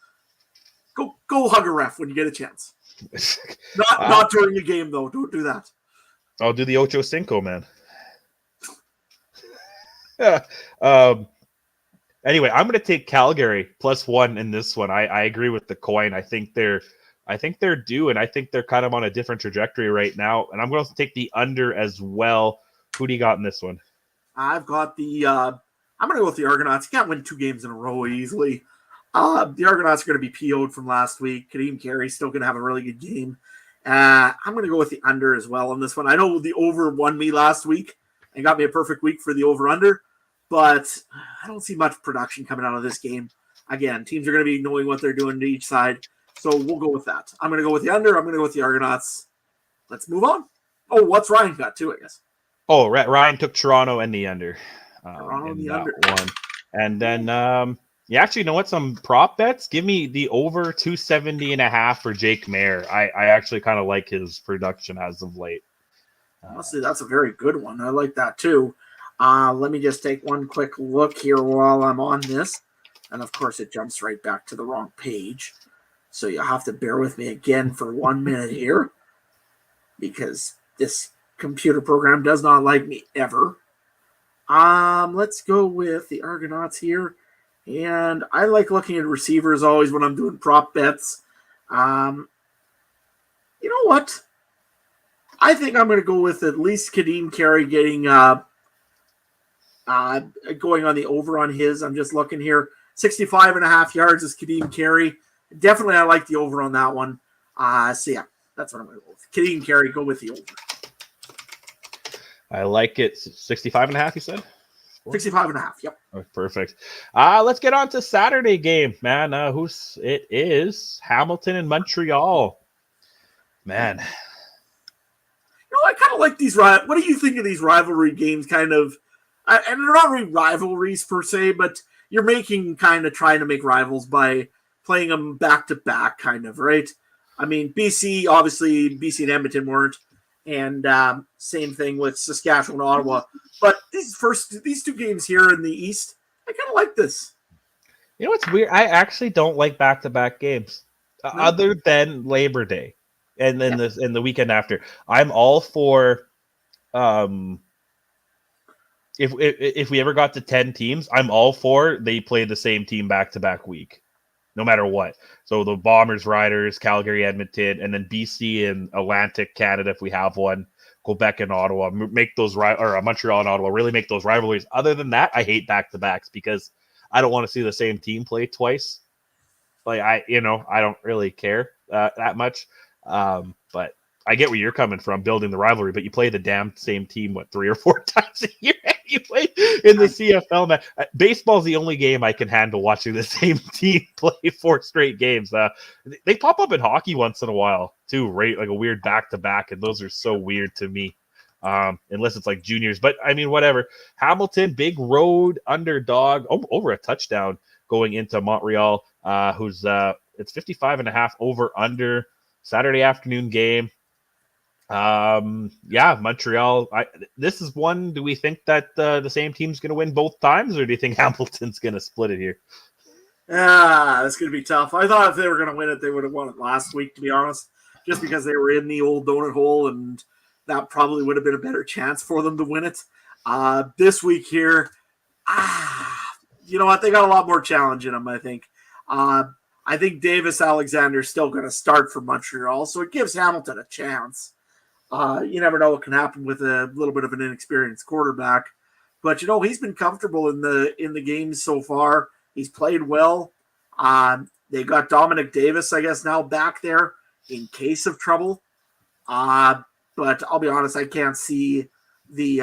Go hug a ref when you get a chance. Not during a game, though. Don't do that. I'll do the Ocho Cinco, man. Anyway, I'm going to take Calgary +1 in this one. I agree with the coin. I think they're due, and I think they're kind of on a different trajectory right now. And I'm going to take the under as well. Who do you got in this one? I've got the. I'm going to go with the Argonauts. You can't win 2 games in a row easily. The Argonauts are going to be PO'd from last week. Kadeem Carey's still going to have a really good game. I'm going to go with the under as well on this one. I know the over won me last week and got me a perfect week for the over-under, but I don't see much production coming out of this game. Again, teams are going to be knowing what they're doing to each side, so we'll go with that. I'm going to go with the under. I'm going to go with the Argonauts. Let's move on. Oh, what's Ryan got too, I guess? Oh, Ryan took Toronto and the under. Toronto and the under. One. And then you actually know what? Some prop bets. Give me the over 270.5 for Jake Mayer. I actually kind of like his production as of late. Honestly, that's a very good one. I like that too. Let me just take one quick look here while I'm on this. And of course, it jumps right back to the wrong page. So you'll have to bear with me again for 1 minute here because this computer program does not like me ever. Let's go with the Argonauts here. And I like looking at receivers always when I'm doing prop bets. You know what? I think I'm going to go with at least Kadeem Carey getting going on the over on his. I'm just looking here. 65.5 yards is Kadeem Carey. Definitely I like the over on that one. So yeah, that's what I'm going to go with. Kadeem Carey, go with the over. I like it. 65.5, you said? 65.5, yep. Oh, perfect. Let's get on to Saturday game, man. It is Hamilton and Montreal. Man. I kind of like these. What do you think of these rivalry games? Kind of, and they're not really rivalries per se, but you're trying to make rivals by playing them back to back, kind of, right? I mean, BC and Edmonton weren't, and same thing with Saskatchewan and Ottawa. But these 2 games here in the East, I kind of like this. You know what's weird? I actually don't like back-to-back games, other than Labor Day, and then the weekend after. I'm all for if we ever got to 10 teams, I'm all for they play the same team back-to-back week, no matter what. So the Bombers, Riders, Calgary, Edmonton, and then BC and Atlantic Canada if we have one. Quebec and Ottawa, make those Montreal and Ottawa really make those rivalries. Other than that, I hate back-to-backs because I don't want to see the same team play twice. Like I don't really care that much. But I get where you're coming from, building the rivalry. But you play the damn same team 3 or 4 times a year anyway in the CFL. Man, baseball's the only game I can handle watching the same team play 4 straight games. They pop up in hockey once in a while too, right? Like a weird back-to-back, and those are so weird to me. Unless it's like juniors, but I mean, whatever. Hamilton, big road underdog, over a touchdown. going into Montreal, who's it's 55.5 over under Saturday afternoon game. Montreal. This is one. Do we think that the same team's going to win both times, or do you think Hamilton's going to split it here? That's going to be tough. I thought if they were going to win it, they would have won it last week, to be honest, just because they were in the old donut hole, and that probably would have been a better chance for them to win it. This week here, you know what? They got a lot more challenge in them, I think. I think Davis Alexander is still going to start for Montreal, so it gives Hamilton a chance. You never know what can happen with a little bit of an inexperienced quarterback, but you know he's been comfortable in the games so far. He's played well. They got Dominic Davis, I guess, now back there in case of trouble. But I'll be honest, I can't see the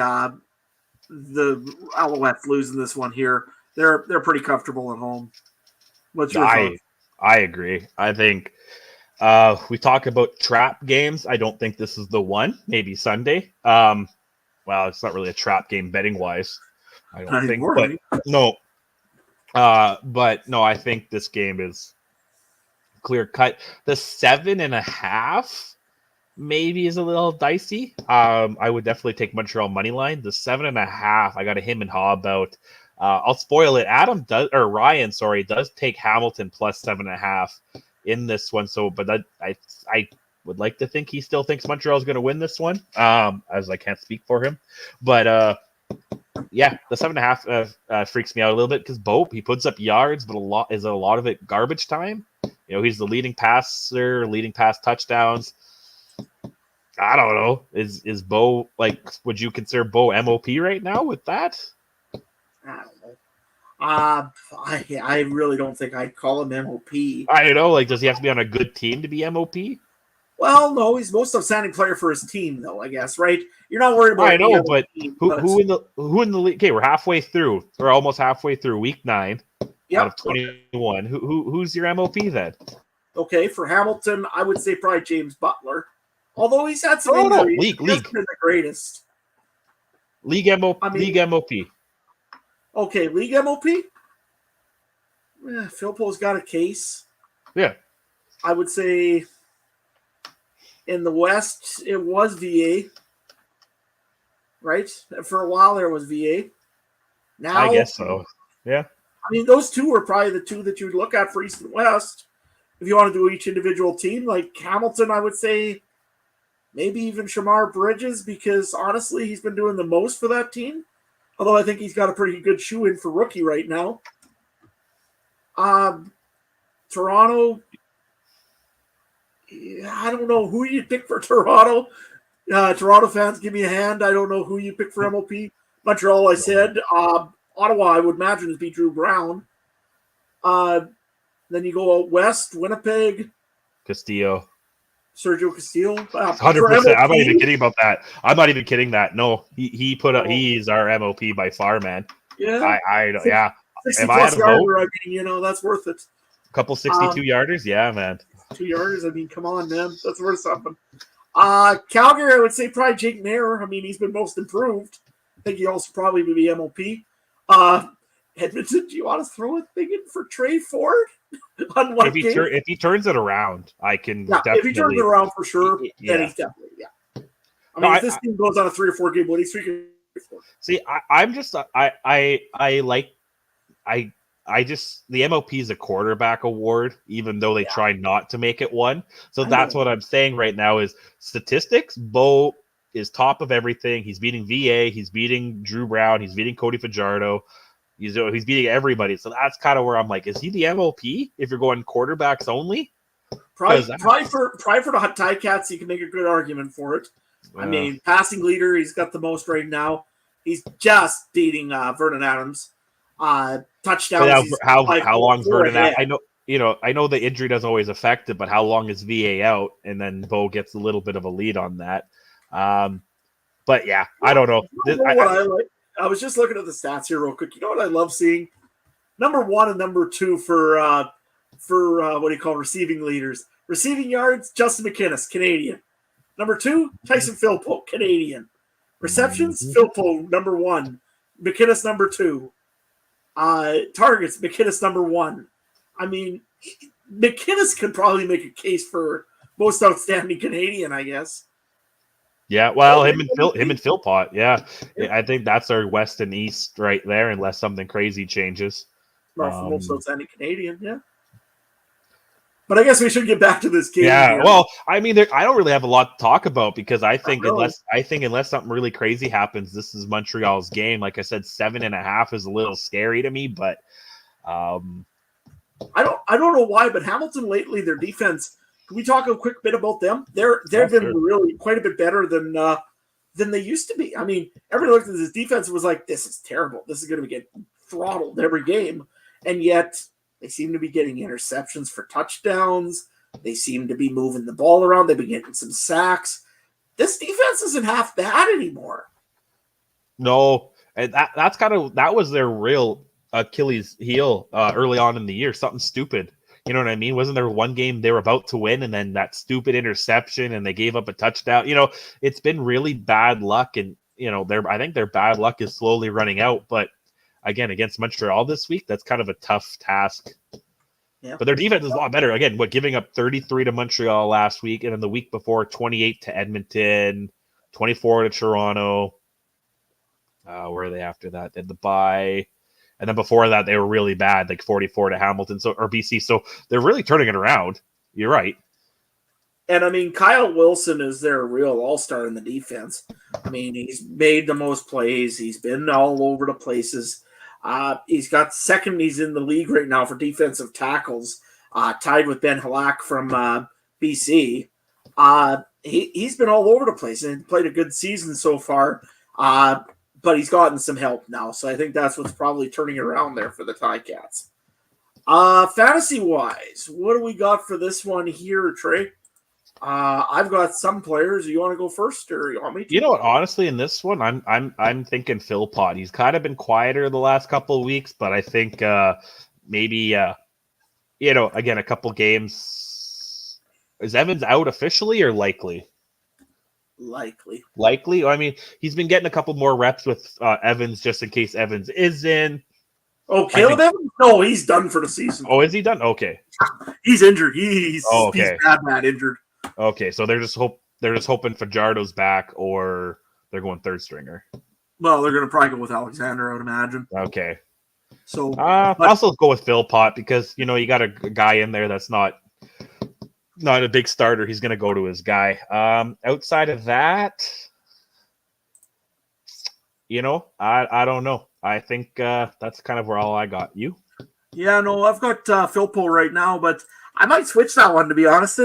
Alouettes losing this one here. They're pretty comfortable at home. What's your thoughts? I agree. I think we talk about trap games. I don't think this is the one. Maybe Sunday. Well, it's not really a trap game betting wise. I don't think. But no. But no, I think this game is clear cut. The 7.5 maybe is a little dicey. I would definitely take Montreal money line. The 7.5, I got a him and haw about. I'll spoil it. Ryan does take Hamilton plus 7.5 in this one. So, but I would like to think he still thinks Montreal is going to win this one. As I can't speak for him, but yeah, the 7.5 freaks me out a little bit because Bo, he puts up yards, but a lot of it garbage time. You know, he's the leading passer, leading pass touchdowns. I don't know. Is Bo, like, would you consider Bo MOP right now with that? I don't know. I really don't think I'd call him MOP. I don't know. Like, does he have to be on a good team to be MOP? Well, no, he's most outstanding player for his team, though. I guess, right? You're not worried about. I know, but who in the league? Okay, we're halfway through. We're almost halfway through week 9 out of 21. Who's your MOP then? Okay, for Hamilton, I would say probably James Butler. Although he's had some injuries, league. He hasn't been the greatest. League MOP. League MOP. Okay, league MOP. Philpo's got a case. Yeah, I would say. In the West, it was VA, right? For a while, there was VA. Now, I guess so. Yeah. I mean, those two are probably the two that you would look at for East and West. If you want to do each individual team, like Hamilton, I would say maybe even Shamar Bridges, because honestly, he's been doing the most for that team. Although I think he's got a pretty good shoe in for rookie right now. Toronto. I don't know who you pick for Toronto. Toronto fans, give me a hand. I don't know who you pick for MOP. Montreal, I said. Ottawa, I would imagine, would be Drew Brown. Then you go out west, Winnipeg. Castillo. Sergio Castillo. 100%. I'm not even kidding about that. I'm not even kidding that. No, he's our MOP by far, man. Yeah. I don't. Yeah. 60 plus yarder, I mean, that's worth it. A couple 62 yarders, yeah, man. 2 yarders. I mean, come on, man. That's worth something. Calgary, I would say probably Jake Mayer. I mean, he's been most improved. I think he also probably would be MOP. Edmonton, do you want to throw a thing in for Trey Ford? On one game? If he turns it around, I can definitely. If he turns it around for sure, then he's definitely, I mean, if this team goes on a 3 or 4 game winning streak. See, I just the MOP is a quarterback award, even though they try not to make it one. So that's what I'm saying right now is statistics. Bo is top of everything. He's beating VA. He's beating Drew Brown. He's beating Cody Fajardo. He's beating everybody. So that's kind of where I'm like, is he the MOP if you're going quarterbacks only? Probably for the Ticats, you can make a good argument for it. I mean, passing leader, he's got the most right now. He's just beating Vernon Adams. Touchdowns. How long Vernon? I know the injury doesn't always affect it, but how long is VA out? And then Bo gets a little bit of a lead on that. But yeah, I don't know. I was just looking at the stats here real quick. You know what I love seeing? Number 1 and number 2 for what do you call receiving leaders? Receiving yards, Justin McInnes, Canadian. Number 2, Tyson Philpo, Canadian. Receptions, Philpo, number 1. McInnes, number 2. targets, McInnes number 1. I mean, McInnes could probably make a case for most outstanding Canadian, I guess. Yeah, well, him and Philpott. Yeah, I think that's our West and East right there, unless something crazy changes. Well, for most outstanding Canadian, yeah. But I guess we should get back to this game. Yeah, here. well, I mean, I don't really have a lot to talk about because I think unless something really crazy happens, this is Montreal's game. Like I said, 7.5 is a little scary to me, but I don't know why, but Hamilton lately, their defense. Can we talk a quick bit about them? They've been really quite a bit better than they used to be. I mean, everybody looked at this defense and was like, "This is terrible. This is going to get throttled every game," and yet they seem to be getting interceptions for touchdowns. They seem to be moving the ball around. They've been getting some sacks. This defense isn't half bad anymore. No, and that was their real Achilles heel early on in the year. Something stupid. You know what I mean? Wasn't there one game they were about to win and then that stupid interception and they gave up a touchdown? You know, it's been really bad luck, and I think their bad luck is slowly running out. But again, against Montreal this week, that's kind of a tough task. Yeah. But their defense is a lot better. Again, giving up 33 to Montreal last week, and then the week before, 28 to Edmonton, 24 to Toronto. Where are they after that? They had the bye. And then before that, they were really bad, like 44 to Hamilton, or BC. So they're really turning it around. You're right. And I mean, Kyle Wilson is their real all-star in the defense. I mean, he's made the most plays. He's been all over the places. He's got second. He's in the league right now for defensive tackles, tied with Ben Halak from BC. He's been all over the place and played a good season so far. But he's gotten some help now, so I think that's what's probably turning around there for the Ticats. Fantasy-wise, what do we got for this one here, Trey? I've got some players. You want to go first, or you want me to? You know what? Honestly, in this one, I'm thinking Philpott. He's kind of been quieter the last couple of weeks, but I think maybe again, a couple games. Is Evans out officially or likely? Likely. I mean, he's been getting a couple more reps with Evans just in case Evans is in. Oh, Caleb Evans? No, he's done for the season. Oh, is he done? Okay. He's injured. He's bad injured. Okay, so they're just hoping Fajardo's back, or they're going third stringer. Well, they're going to probably go with Alexander, I would imagine. Okay. So I'll also go with Philpott because you got a guy in there that's not a big starter. He's going to go to his guy. Outside of that, I don't know. I think that's kind of where all I got. You? Yeah, no, I've got Philpo right now, but I might switch that one, to be honest.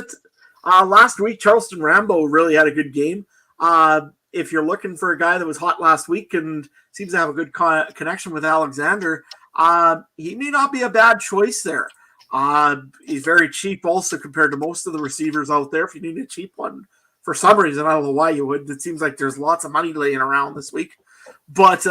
Last week, Charleston Rambo really had a good game. If you're looking for a guy that was hot last week and seems to have a good connection with Alexander, he may not be a bad choice there. He's very cheap also compared to most of the receivers out there. If you need a cheap one, for some reason, I don't know why you would. It seems like there's lots of money laying around this week. But,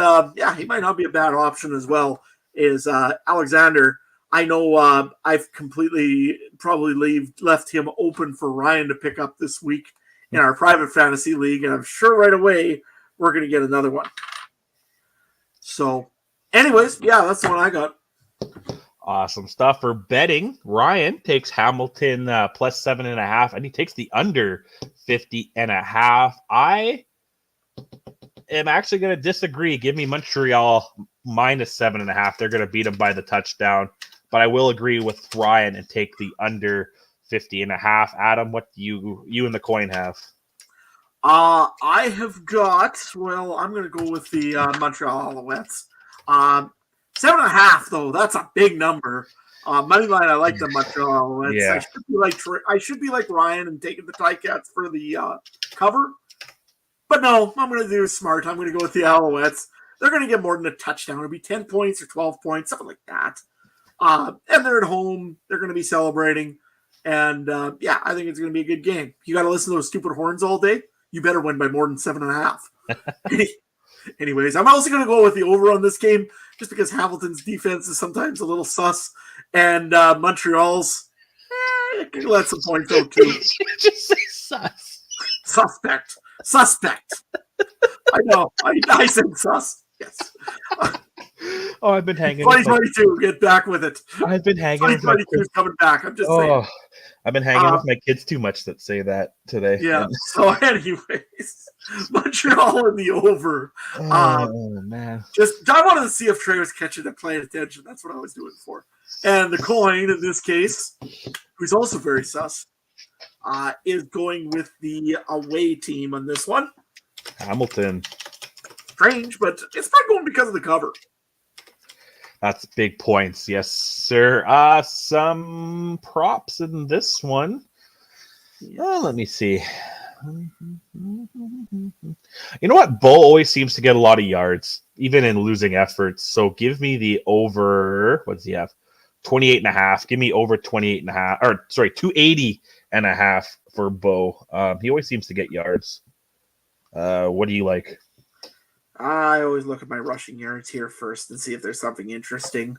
he might not be a bad option as well, is Alexander. I know I've completely probably left him open for Ryan to pick up this week in our private fantasy league, and I'm sure right away we're going to get another one. So, anyways, yeah, that's the one I got. Awesome stuff. For betting, Ryan takes Hamilton plus 7.5, and he takes the under 50.5. I am actually going to disagree. Give me Montreal minus 7.5. They're going to beat them by the touchdown. But I will agree with Ryan and take the under 50.5. Adam, what do you and the coin have? I have got, I'm going to go with the Montreal Alouettes. 7.5, though, that's a big number. Moneyline, I like the Montreal Alouettes. Yeah. I should be like Ryan and taking the Ticats for the cover. But no, I'm going to do smart. I'm going to go with the Alouettes. They're going to get more than a touchdown. It'll be 10 points or 12 points, something like that. And they're at home. They're going to be celebrating. And, I think it's going to be a good game. You got to listen to those stupid horns all day. You better win by more than 7.5. Anyways, I'm also going to go with the over on this game just because Hamilton's defense is sometimes a little sus. And Montreal's, can let some points go too. Just say sus. Suspect. I know. I said sus. Yes. Oh, I've been hanging with 2022, get back with it. I've been hanging with my 2022 is coming back. I'm just saying. I've been hanging with my kids too much that say that today. Yeah. So, anyways, Montreal in the over. Man. I wanted to see if Trey was catching and paying attention. That's what I was doing for. And the coin in this case, who's also very sus, is going with the away team on this one. Hamilton. Strange, but it's not going because of the cover. That's big points. Yes, sir. Some props in this one. Let me see. You know what? Bull always seems to get a lot of yards, even in losing efforts. So give me the over. What does he have? 28.5. Give me over 28.5. Or sorry, 280.5 for Bo. He always seems to get yards. What do you like? I always look at my rushing yards here first and see if there's something interesting.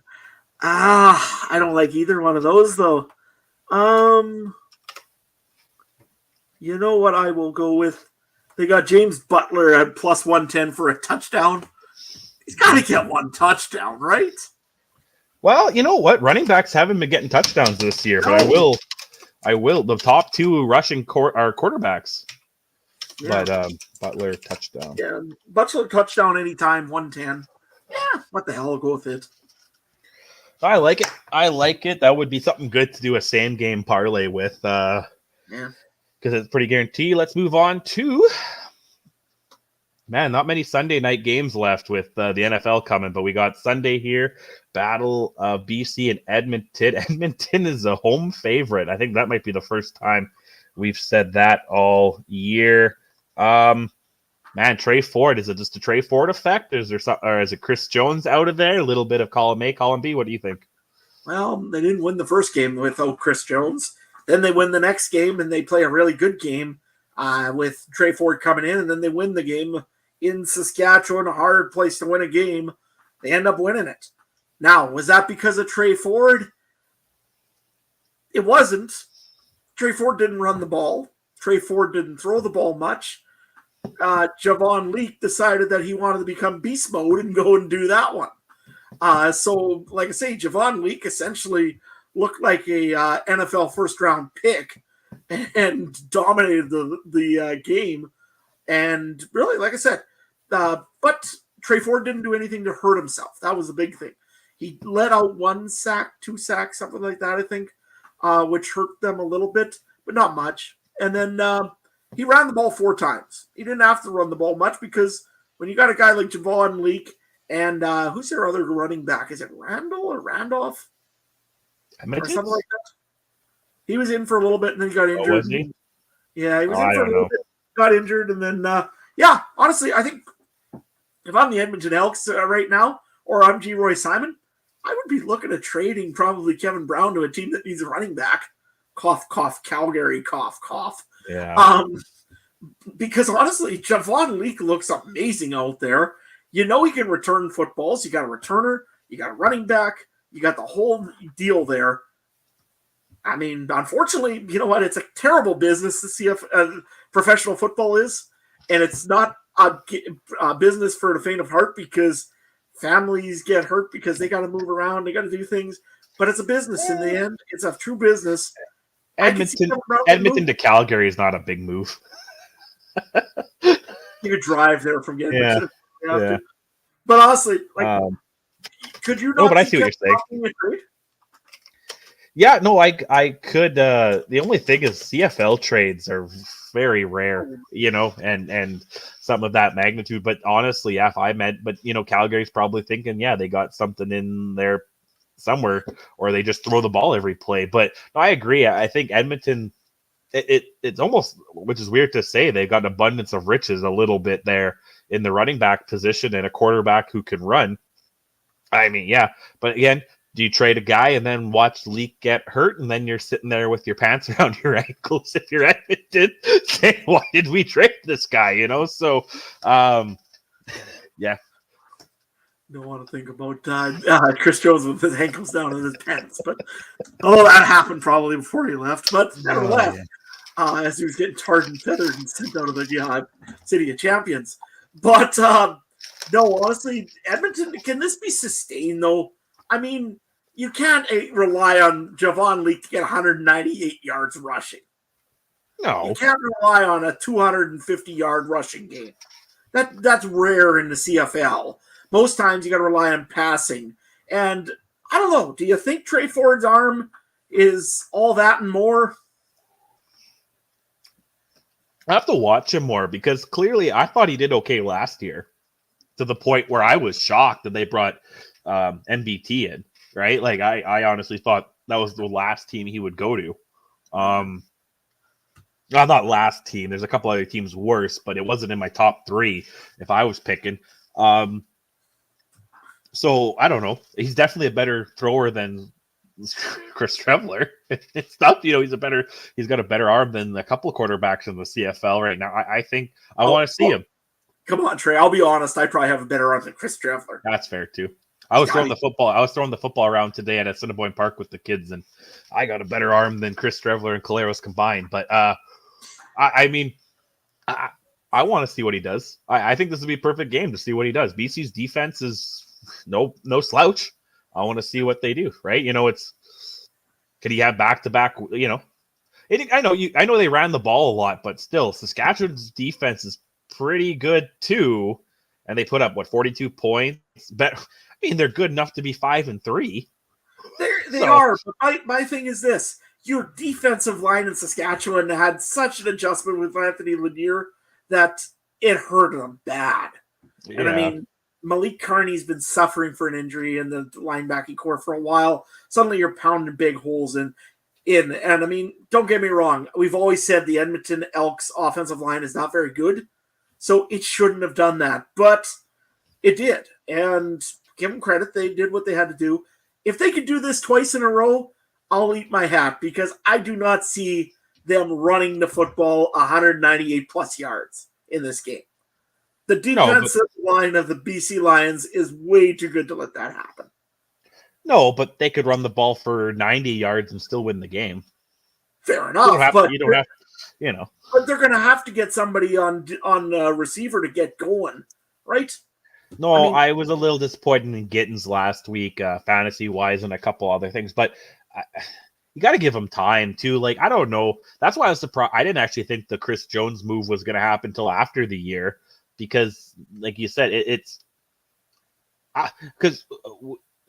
I don't like either one of those though. You know what I will go with? They got James Butler at plus 110 for a touchdown. He's got to get one touchdown, right? Well, you know what? Running backs haven't been getting touchdowns this year, but I will. The top two rushing are quarterbacks. Yeah. But Butler touchdown. Yeah, Butler touchdown anytime, 110. Yeah, what the hell? I'll go with it. I like it. That would be something good to do a same game parlay with. Yeah. Because it's pretty guaranteed. Let's move on to, not many Sunday night games left with the NFL coming, but we got Sunday here. Battle of BC and Edmonton. Edmonton is a home favorite. I think that might be the first time we've said that all year. Trey Ford, is it just a Trey Ford effect? Is there or is it Chris Jones out of there? A little bit of column A, column B. What do you think? Well, they didn't win the first game without Chris Jones. Then they win the next game and they play a really good game with Trey Ford coming in, and then they win the game in Saskatchewan, a hard place to win a game. They end up winning it. Now, was that because of Trey Ford? It wasn't. Trey Ford didn't run the ball. Trey Ford didn't throw the ball much. Javon Leake decided that he wanted to become beast mode and go and do that one. So, like I say, Javon Leake essentially looked like a NFL first-round pick and dominated the game. And really, like I said, but Trey Ford didn't do anything to hurt himself. That was the big thing. He let out 1 sack, 2 sacks, something like that, I think, which hurt them a little bit, but not much. And then he ran the ball 4 times. He didn't have to run the ball much because when you got a guy like Javon Leake and who's their other running back? Is it Randall or Randolph? Or something like that. He was in for a little bit and then he got injured. Was he? Yeah, he was in for a little bit, got injured, and then honestly, I think if I'm the Edmonton Elks right now, or I'm G. Roy Simon, I would be looking at trading probably Kevin Brown to a team that needs a running back. Cough, cough, Calgary, cough, cough. Yeah. Because honestly, Javon Leake looks amazing out there. You know he can return footballs. You got a returner. You got a running back. You got the whole deal there. I mean, unfortunately, you know what? It's a terrible business to see if professional football is. And it's not a business for the faint of heart because families get hurt because they got to move around. They got to do things. But it's a business in the end. It's a true business. Edmonton to Calgary is not a big move. You could drive there from Edmonton. Yeah. But honestly, could you not? No, but I see what you're saying. Yeah, no, I could. The only thing is CFL trades are very rare, and some of that magnitude. But honestly, if I meant, but Calgary's probably thinking, they got something in there somewhere, or they just throw the ball every play. But no, I agree. I think Edmonton, it's almost, which is weird to say, they've got an abundance of riches a little bit there in the running back position and a quarterback who can run. I mean, but again, do you trade a guy and then watch Leak get hurt, and then you're sitting there with your pants around your ankles if you're Edmonton saying, why did we trade this guy? So, yeah. Don't want to think about Chris Jones with his ankles down in his pants, but that happened probably before he left. But nevertheless, as he was getting tarred and feathered and sent out of the City of Champions. But No, honestly, Edmonton, can this be sustained, though? I mean, you can't rely on Javon Leake to get 198 yards rushing. You No. can't rely on a 250-yard rushing game. That's rare in the CFL. Most times you got to rely on passing. And I don't know. Do you think Trey Ford's arm is all that and more? I have to watch him more because clearly I thought he did okay last year to the point where I was shocked that they brought MBT in, right? Like I honestly thought that was the last team he would go to. Not last team. There's a couple other teams worse, but it wasn't in my top 3 if I was picking. So I don't know. He's definitely a better thrower than Chris Trevler. It's tough, he's got a better arm than a couple of quarterbacks in the CFL right now. I think I want to see him. Come on, Trey. I'll be honest. I probably have a better arm than Chris Trevler. That's fair too. I was throwing the football around today at Assiniboine Park with the kids, and I got a better arm than Chris Trevler and Caleros combined. But I mean, I want to see what he does. I think this would be a perfect game to see what he does. BC's defense is no slouch. I want to see what they do, right? Could he have back-to-back, I know they ran the ball a lot, but still, Saskatchewan's defense is pretty good too, and they put up, 42 points? But, they're good enough to be 5-3. They are, but my thing is this. Your defensive line in Saskatchewan had such an adjustment with Anthony Lanier that it hurt them bad. Yeah. And Malik Carney's been suffering for an injury in the linebacking core for a while. Suddenly you're pounding big holes in. And don't get me wrong. We've always said the Edmonton Elks offensive line is not very good. So it shouldn't have done that. But it did. And give them credit. They did what they had to do. If they could do this twice in a row, I'll eat my hat because I do not see them running the football 198 plus yards in this game. The defensive line of the BC Lions is way too good to let that happen. No, but they could run the ball for 90 yards and still win the game. Fair enough. You don't have to. But they're going to have to get somebody on receiver to get going, right? No, I was a little disappointed in Gittins last week, fantasy-wise, and a couple other things. But you got to give him time, too. I don't know. That's why I was surprised. I didn't actually think the Chris Jones move was going to happen until after the year. Because, like you said, it's because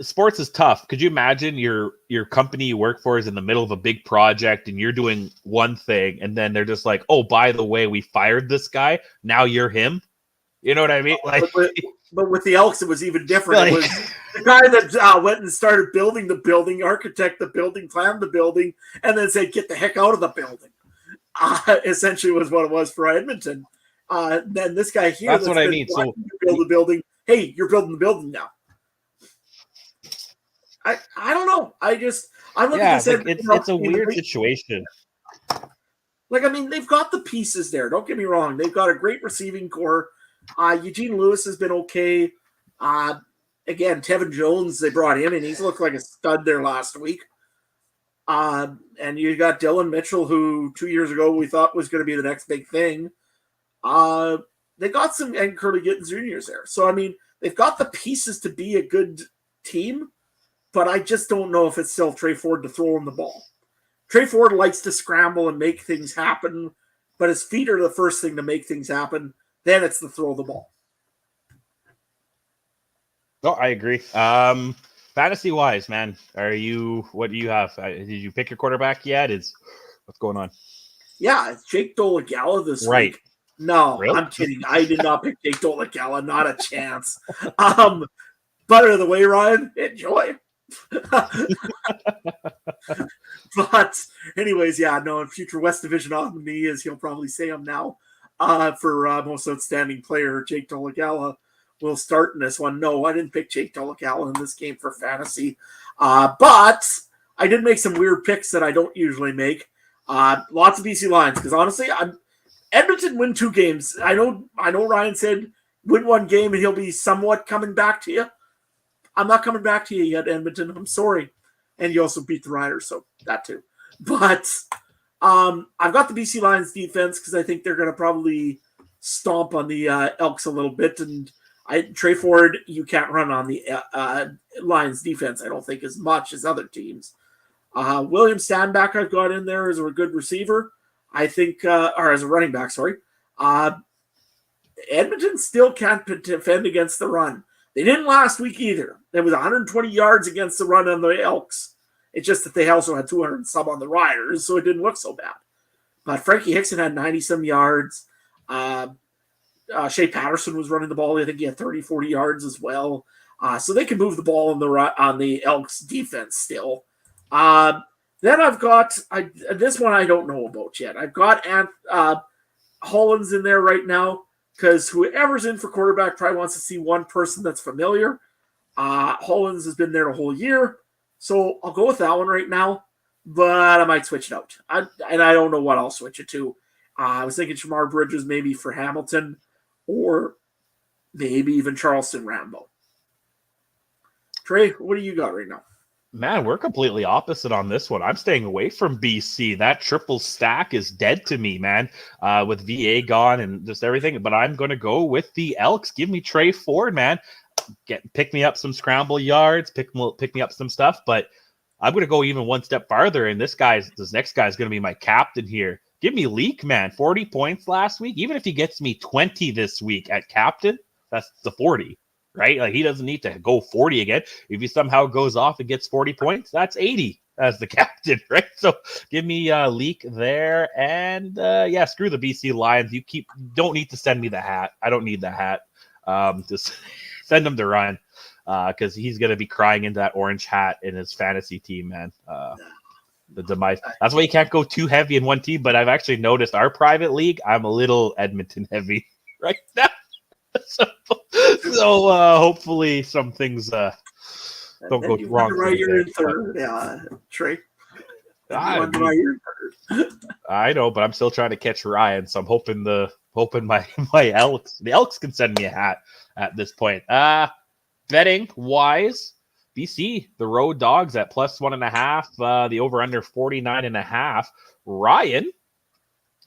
sports is tough. Could you imagine your company you work for is in the middle of a big project and you're doing one thing, and then they're just like, "Oh, by the way, we fired this guy. Now you're him." You know what I mean? But with the Elks, it was even different. It was the guy that went and started building the building, architect the building, planned the building, and then said, "Get the heck out of the building." Essentially, was what it was for Edmonton. Then this guy here, that's what I mean. So build the building. Hey, you're building the building now. I don't know. I'm looking at this. It's a weird situation. They've got the pieces there. Don't get me wrong. They've got a great receiving core. Eugene Lewis has been okay. Again, Tevin Jones, they brought him in. He's looked like a stud there last week. And you got Dylan Mitchell, who 2 years ago we thought was going to be the next big thing. They got some, and Curly Gittins Jr.'s there. So, they've got the pieces to be a good team, but I just don't know if it's still Trey Ford to throw him the ball. Trey Ford likes to scramble and make things happen, but his feet are the first thing to make things happen. Then it's the throw the ball. No, I agree. Fantasy wise, man, what do you have? Did you pick your quarterback yet? What's going on? Yeah, it's Jake Dolegala this week. No, really? I'm kidding. I did not pick Jake Dolegala. Not a chance. Butter the way, Ryan. Enjoy. But anyways, future West Division nominee, as he'll probably say I'm now, for most outstanding player, Jake Dolegala will start in this one. No, I didn't pick Jake Dolegala in this game for fantasy. But I did make some weird picks that I don't usually make. Lots of BC Lions, because honestly, Edmonton win 2 games. I know Ryan said win 1 game and he'll be somewhat coming back to you. I'm not coming back to you yet, Edmonton. I'm sorry. And you also beat the Riders, so that too. But I've got the BC Lions defense because I think they're going to probably stomp on the Elks a little bit. And Trey Ford, you can't run on the Lions defense, I don't think, as much as other teams. William Stanback I've got in there as a good receiver. I think, or as a running back, sorry. Edmonton still can't defend against the run. They didn't last week either. There was 120 yards against the run on the Elks. It's just that they also had 200 and some on the Riders, so it didn't look so bad. But Frankie Hickson had 90-some yards. Shea Patterson was running the ball. I think he had 30, 40 yards as well. So they can move the ball on the Elks defense still. Then I've got this one I don't know about yet. I've got Hollins in there right now because whoever's in for quarterback probably wants to see one person that's familiar. Hollins has been there the whole year. So I'll go with that one right now, but I might switch it out. I don't know what I'll switch it to. I was thinking Shamar Bridges maybe for Hamilton or maybe even Charleston Rambo. Trey, what do you got right now? Man, we're completely opposite on this one. I'm staying away from BC. That triple stack is dead to me, man, with VA gone and just everything. But I'm going to go with the Elks. Give me Trey Ford, man. Pick me up some scramble yards, pick me up some stuff. But I'm going to go even one step farther, and this next guy's going to be my captain here. Give me Leak, man. 40 points last week. Even if he gets me 20 this week at captain, that's the 40. Right? Like, he doesn't need to go 40 again. If he somehow goes off and gets 40 points, that's 80 as the captain, right? So give me Leak there. And screw the BC Lions. You don't need to send me the hat. I don't need the hat. Just send him to run because he's going to be crying into that orange hat in his fantasy team, man. The demise. That's why you can't go too heavy in one team. But I've actually noticed our private league, I'm a little Edmonton heavy right now. So hopefully some things don't go wrong. Right, you're in third, Trey. I know, but I'm still trying to catch Ryan, so I'm hoping my Elks, the Elks, can send me a hat at this point. Betting wise, BC, the road dogs at +1.5, the over under 49.5. Ryan,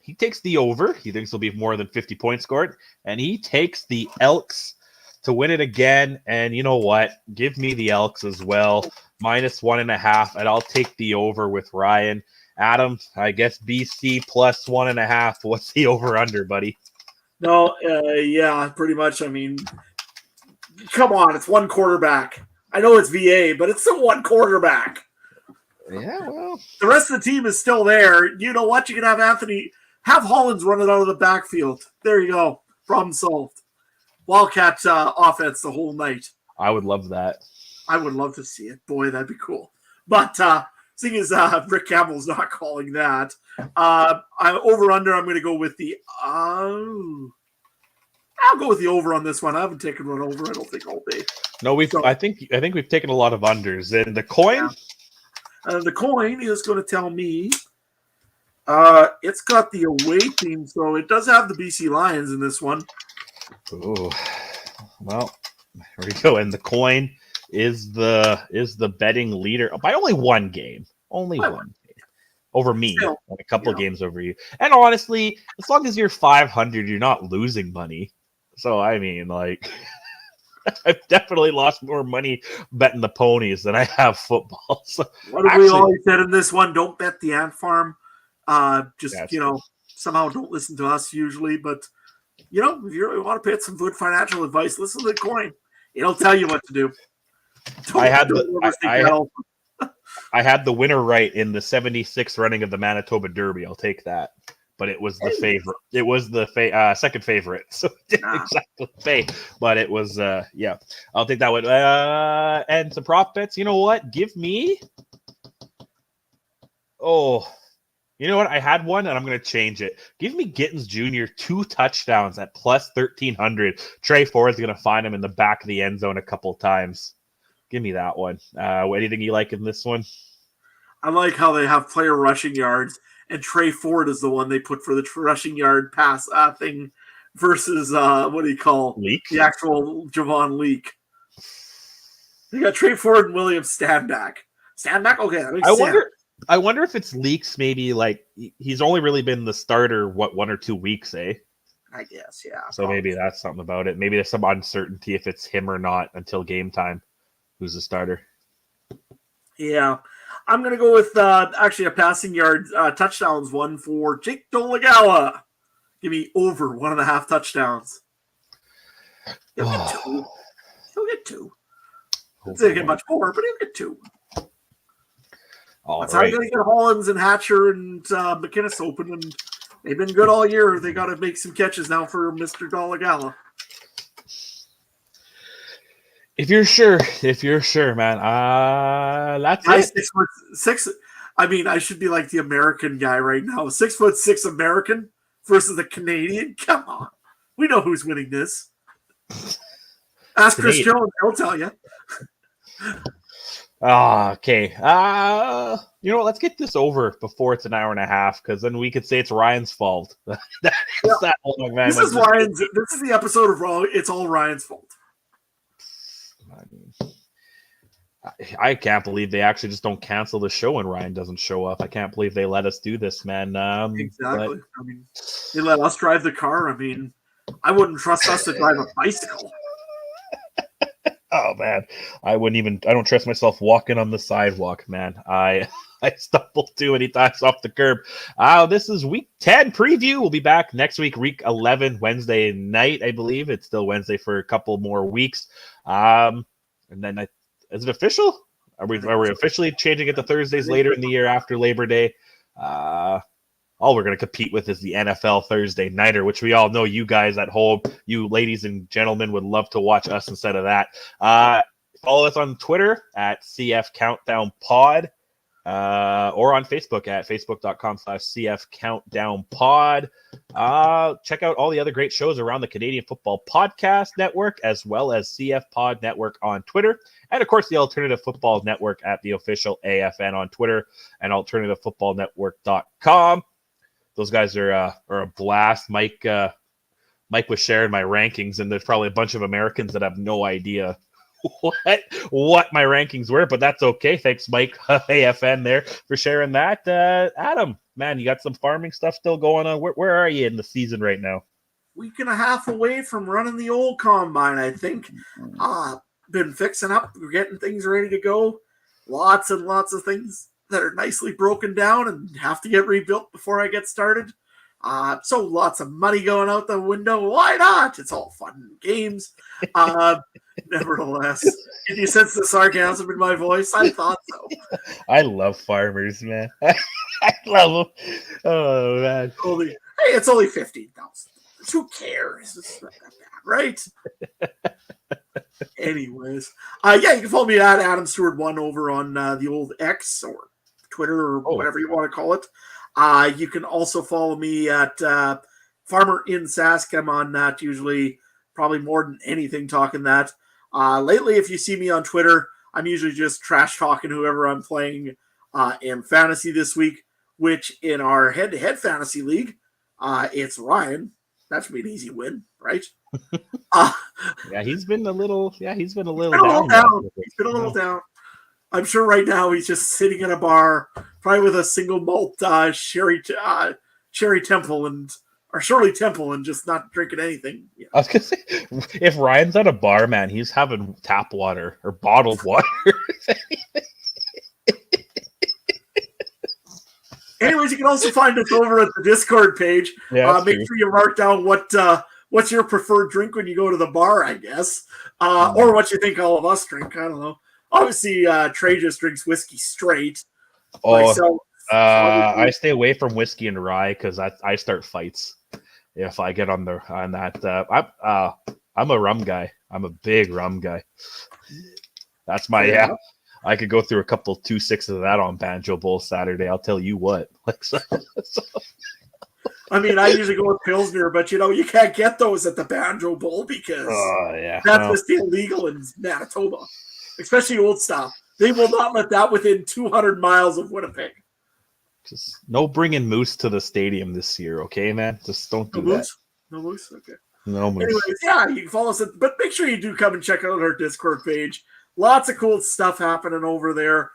he takes the over. He thinks there'll be more than 50 points scored. And he takes the Elks to win it again. And you know what? Give me the Elks as well. -1.5. And I'll take the over with Ryan. Adam, I guess BC +1.5. What's the over under, buddy? No, pretty much. I mean, come on. It's one quarterback. I know it's VA, but it's still one quarterback. Yeah, well. The rest of the team is still there. You know what? You can have Hollins run it out of the backfield. There you go. Problem solved. Wildcat offense the whole night. I would love that. I would love to see it. Boy, that'd be cool. But seeing as Rick Campbell's not calling that, I'm over-under. I'm going to go with the I'll go with the over on this one. I haven't taken one over, I don't think, all day. No, I think we've taken a lot of unders. And the coin? Yeah. The coin is going to tell me it's got the away team, so it does have the BC Lions in this one. Oh, well, here we go. And the coin is the betting leader by only one game. Only one game over me, and a couple of games over you. And honestly, as long as you're 500, you're not losing money. So I mean, like, I've definitely lost more money betting the ponies than I have football. So what have we always said in this one? Don't bet the ant farm. Somehow don't listen to us usually, but if you really want to pay some good financial advice, listen to the coin. It'll tell you what to do. I had the winner right in the 76th running of the Manitoba Derby. I'll take that. But it was the favorite. It was the second favorite. So it didn't exactly pay. But it was, I'll take that one. And some prop bets. You know what? Give me. Oh, you know what? I had one, and I'm going to change it. Give me Gittins Jr. 2 touchdowns at +1,300. Trey Ford's going to find him in the back of the end zone a couple times. Give me that one. Anything you like in this one? I like how they have player rushing yards, and Trey Ford is the one they put for the rushing yard pass thing versus, Leak? The actual Javon Leak. They got Trey Ford and William Stanback. Stanback? Okay, that makes sense. I wonder if it's Leaks. Maybe like he's only really been the starter 1 or 2 weeks, eh? I guess, yeah. So maybe that's something about it. Maybe there's some uncertainty if it's him or not until game time. Who's the starter? Yeah. I'm going to go with actually a passing yard touchdowns one for Jake Dolegala. Give me over 1.5 touchdowns. He'll get 2. He'll get 2. It's not get much more, but he'll get 2. That's how you got to get Hollins and Hatcher and McInnes open, and they've been good all year. They got to make some catches now for Mr. Dolegala. If you're sure, man. That's it. 6'6". I mean, I should be like the American guy right now. 6'6" American versus the Canadian. Come on, we know who's winning this. Ask Chris Jones; he'll tell you. Okay. You know what? Let's get this over before it's an hour and a half, because then we could say it's Ryan's fault. That long, man. This is Ryan's. This is the episode of Raw. It's all Ryan's fault. I can't believe they actually just don't cancel the show when Ryan doesn't show up. I can't believe they let us do this, man. Exactly. I mean, they let us drive the car. I mean, I wouldn't trust us to drive a bicycle. Oh man, I don't trust myself walking on the sidewalk, man. I stumble too many times off the curb. This is week 10 preview. We'll be back next week 11, Wednesday night, I believe. It's still Wednesday for a couple more weeks. And then is it official? Are we officially changing it to Thursdays later in the year after Labor Day? All we're going to compete with is the NFL Thursday Nighter, which we all know you guys at home, you ladies and gentlemen, would love to watch us instead of that. Follow us on Twitter at CF Countdown Pod, or on Facebook at facebook.com/CF Countdown Pod. Check out all the other great shows around the Canadian Football Podcast Network, as well as CF Pod Network on Twitter. And of course, the Alternative Football Network at the official AFN on Twitter and alternativefootballnetwork.com. Those guys are a blast. Mike was sharing my rankings, and there's probably a bunch of Americans that have no idea what my rankings were, but that's okay. Thanks, Mike AFN there for sharing that. Adam, man, you got some farming stuff still going on. Where are you in the season right now? Week and a half away from running the old combine, I think. Been fixing up. We're getting things ready to go. Lots and lots of things that are nicely broken down and have to get rebuilt before I get started. So lots of money going out the window. Why not? It's all fun and games. Nevertheless, can you sense the sarcasm in my voice? I thought so. I love farmers, man. I love them. Oh, man. It's only 15,000. Who cares? It's not that bad, right? Anyways, you can follow me at Adam Stewart 1 over on the old X or Twitter or whatever you want to call it. You can also follow me at Farmer in Sask. I'm on that usually, probably more than anything talking that. Lately, if you see me on Twitter, I'm usually just trash talking whoever I'm playing in fantasy this week, which in our head-to-head fantasy league, it's Ryan. That should be an easy win, right? He's been a little down. He's been a little down. I'm sure right now he's just sitting in a bar, probably with a single malt Shirley Temple and just not drinking anything. Yeah. I was gonna say, if Ryan's at a bar, man, he's having tap water or bottled water. Anyways, you can also find us over at the Discord page. Make sure you mark down what's your preferred drink when you go to the bar, I guess, or what you think all of us drink. I don't know. Obviously, Trey just drinks whiskey straight. I stay away from whiskey and rye because I start fights if I get on that. I'm a rum guy. I'm a big rum guy. That's my I could go through a couple 2-6s of that on Banjo Bowl Saturday. I'll tell you what. I mean, I usually go with Pilsner, but you can't get those at the Banjo Bowl because that's just illegal in Manitoba, especially old style. They will not let that within 200 miles of Winnipeg. Just no bringing moose to the stadium this year, okay, man? Just don't do that. No moose? Okay. No moose. Anyways, you can follow us, but make sure you do come and check out our Discord page. Lots of cool stuff happening over there.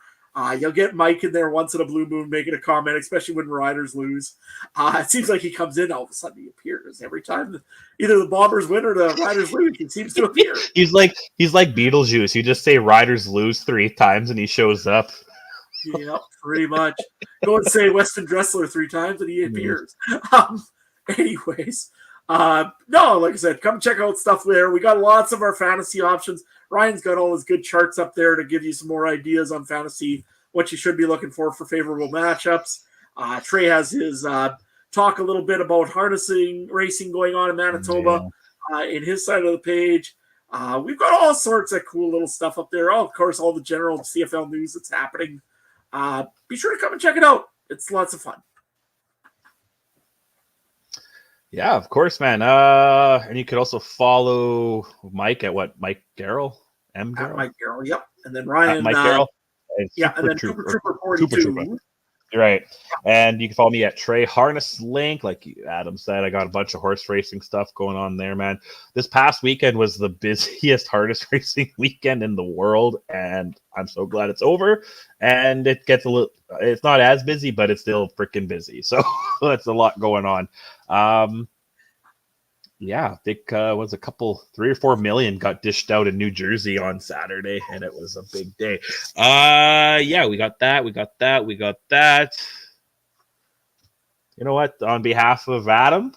You'll get Mike in there once in a blue moon making a comment, especially when Riders lose. It seems like he comes in, all of a sudden he appears every time either the Bombers win or the Riders lose. He seems to appear. He's like Beetlejuice. You just say Riders lose 3 times and he shows up. Yep, pretty much. Go and say Weston Dressler 3 times and he appears. Anyways, no, like I said, come check out stuff there. We got lots of our fantasy options. Ryan's got all his good charts up there to give you some more ideas on fantasy, what you should be looking for favorable matchups. Trey has his talk a little bit about harnessing racing going on in Manitoba in his side of the page. We've got all sorts of cool little stuff up there. Oh, of course, all the general CFL news that's happening. Be sure to come and check it out. It's lots of fun. Yeah, of course, man. And you could also follow Mike at what? Mike Garrell? Mike Garrell, yep. And then Ryan. Mike Garrell. Yeah, and then Trooper 42. Right. And you can follow me at Trey Harness Link. Like Adam said, I got a bunch of horse racing stuff going on there, man. This past weekend was the busiest harness racing weekend in the world, and I'm so glad it's over. And it gets it's not as busy, but it's still freaking busy. So that's a lot going on. Yeah, I think was 3 or 4 million got dished out in New Jersey on Saturday, and it was a big day. Yeah, we got that. You know what? On behalf of Adam,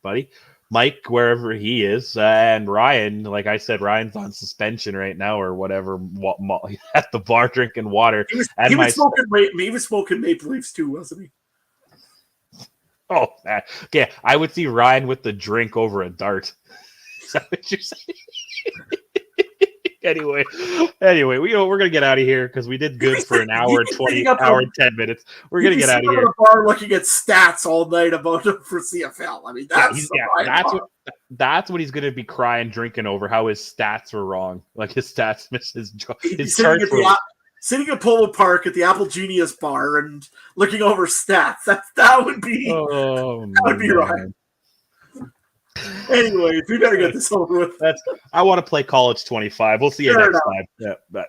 buddy, Mike, wherever he is, and Ryan, like I said, Ryan's on suspension right now or whatever at the bar drinking water. He was smoking Maple Leafs too, wasn't he? Oh, man. Okay, I would see Ryan with the drink over a dart. Is that what you're saying? Anyway, we're gonna get out of here because we did good for an hour, 10 minutes. We're gonna get out of here. The bar looking at stats all night about him for CFL. I mean, that's what he's gonna be crying, drinking over how his stats were wrong. Like his stats missed his charts were. Sitting at Polo Park at the Apple Genius bar and looking over stats. That would be right. Anyways, we better get this over with. I want to play College 25. We'll see you next time. Yeah, bye.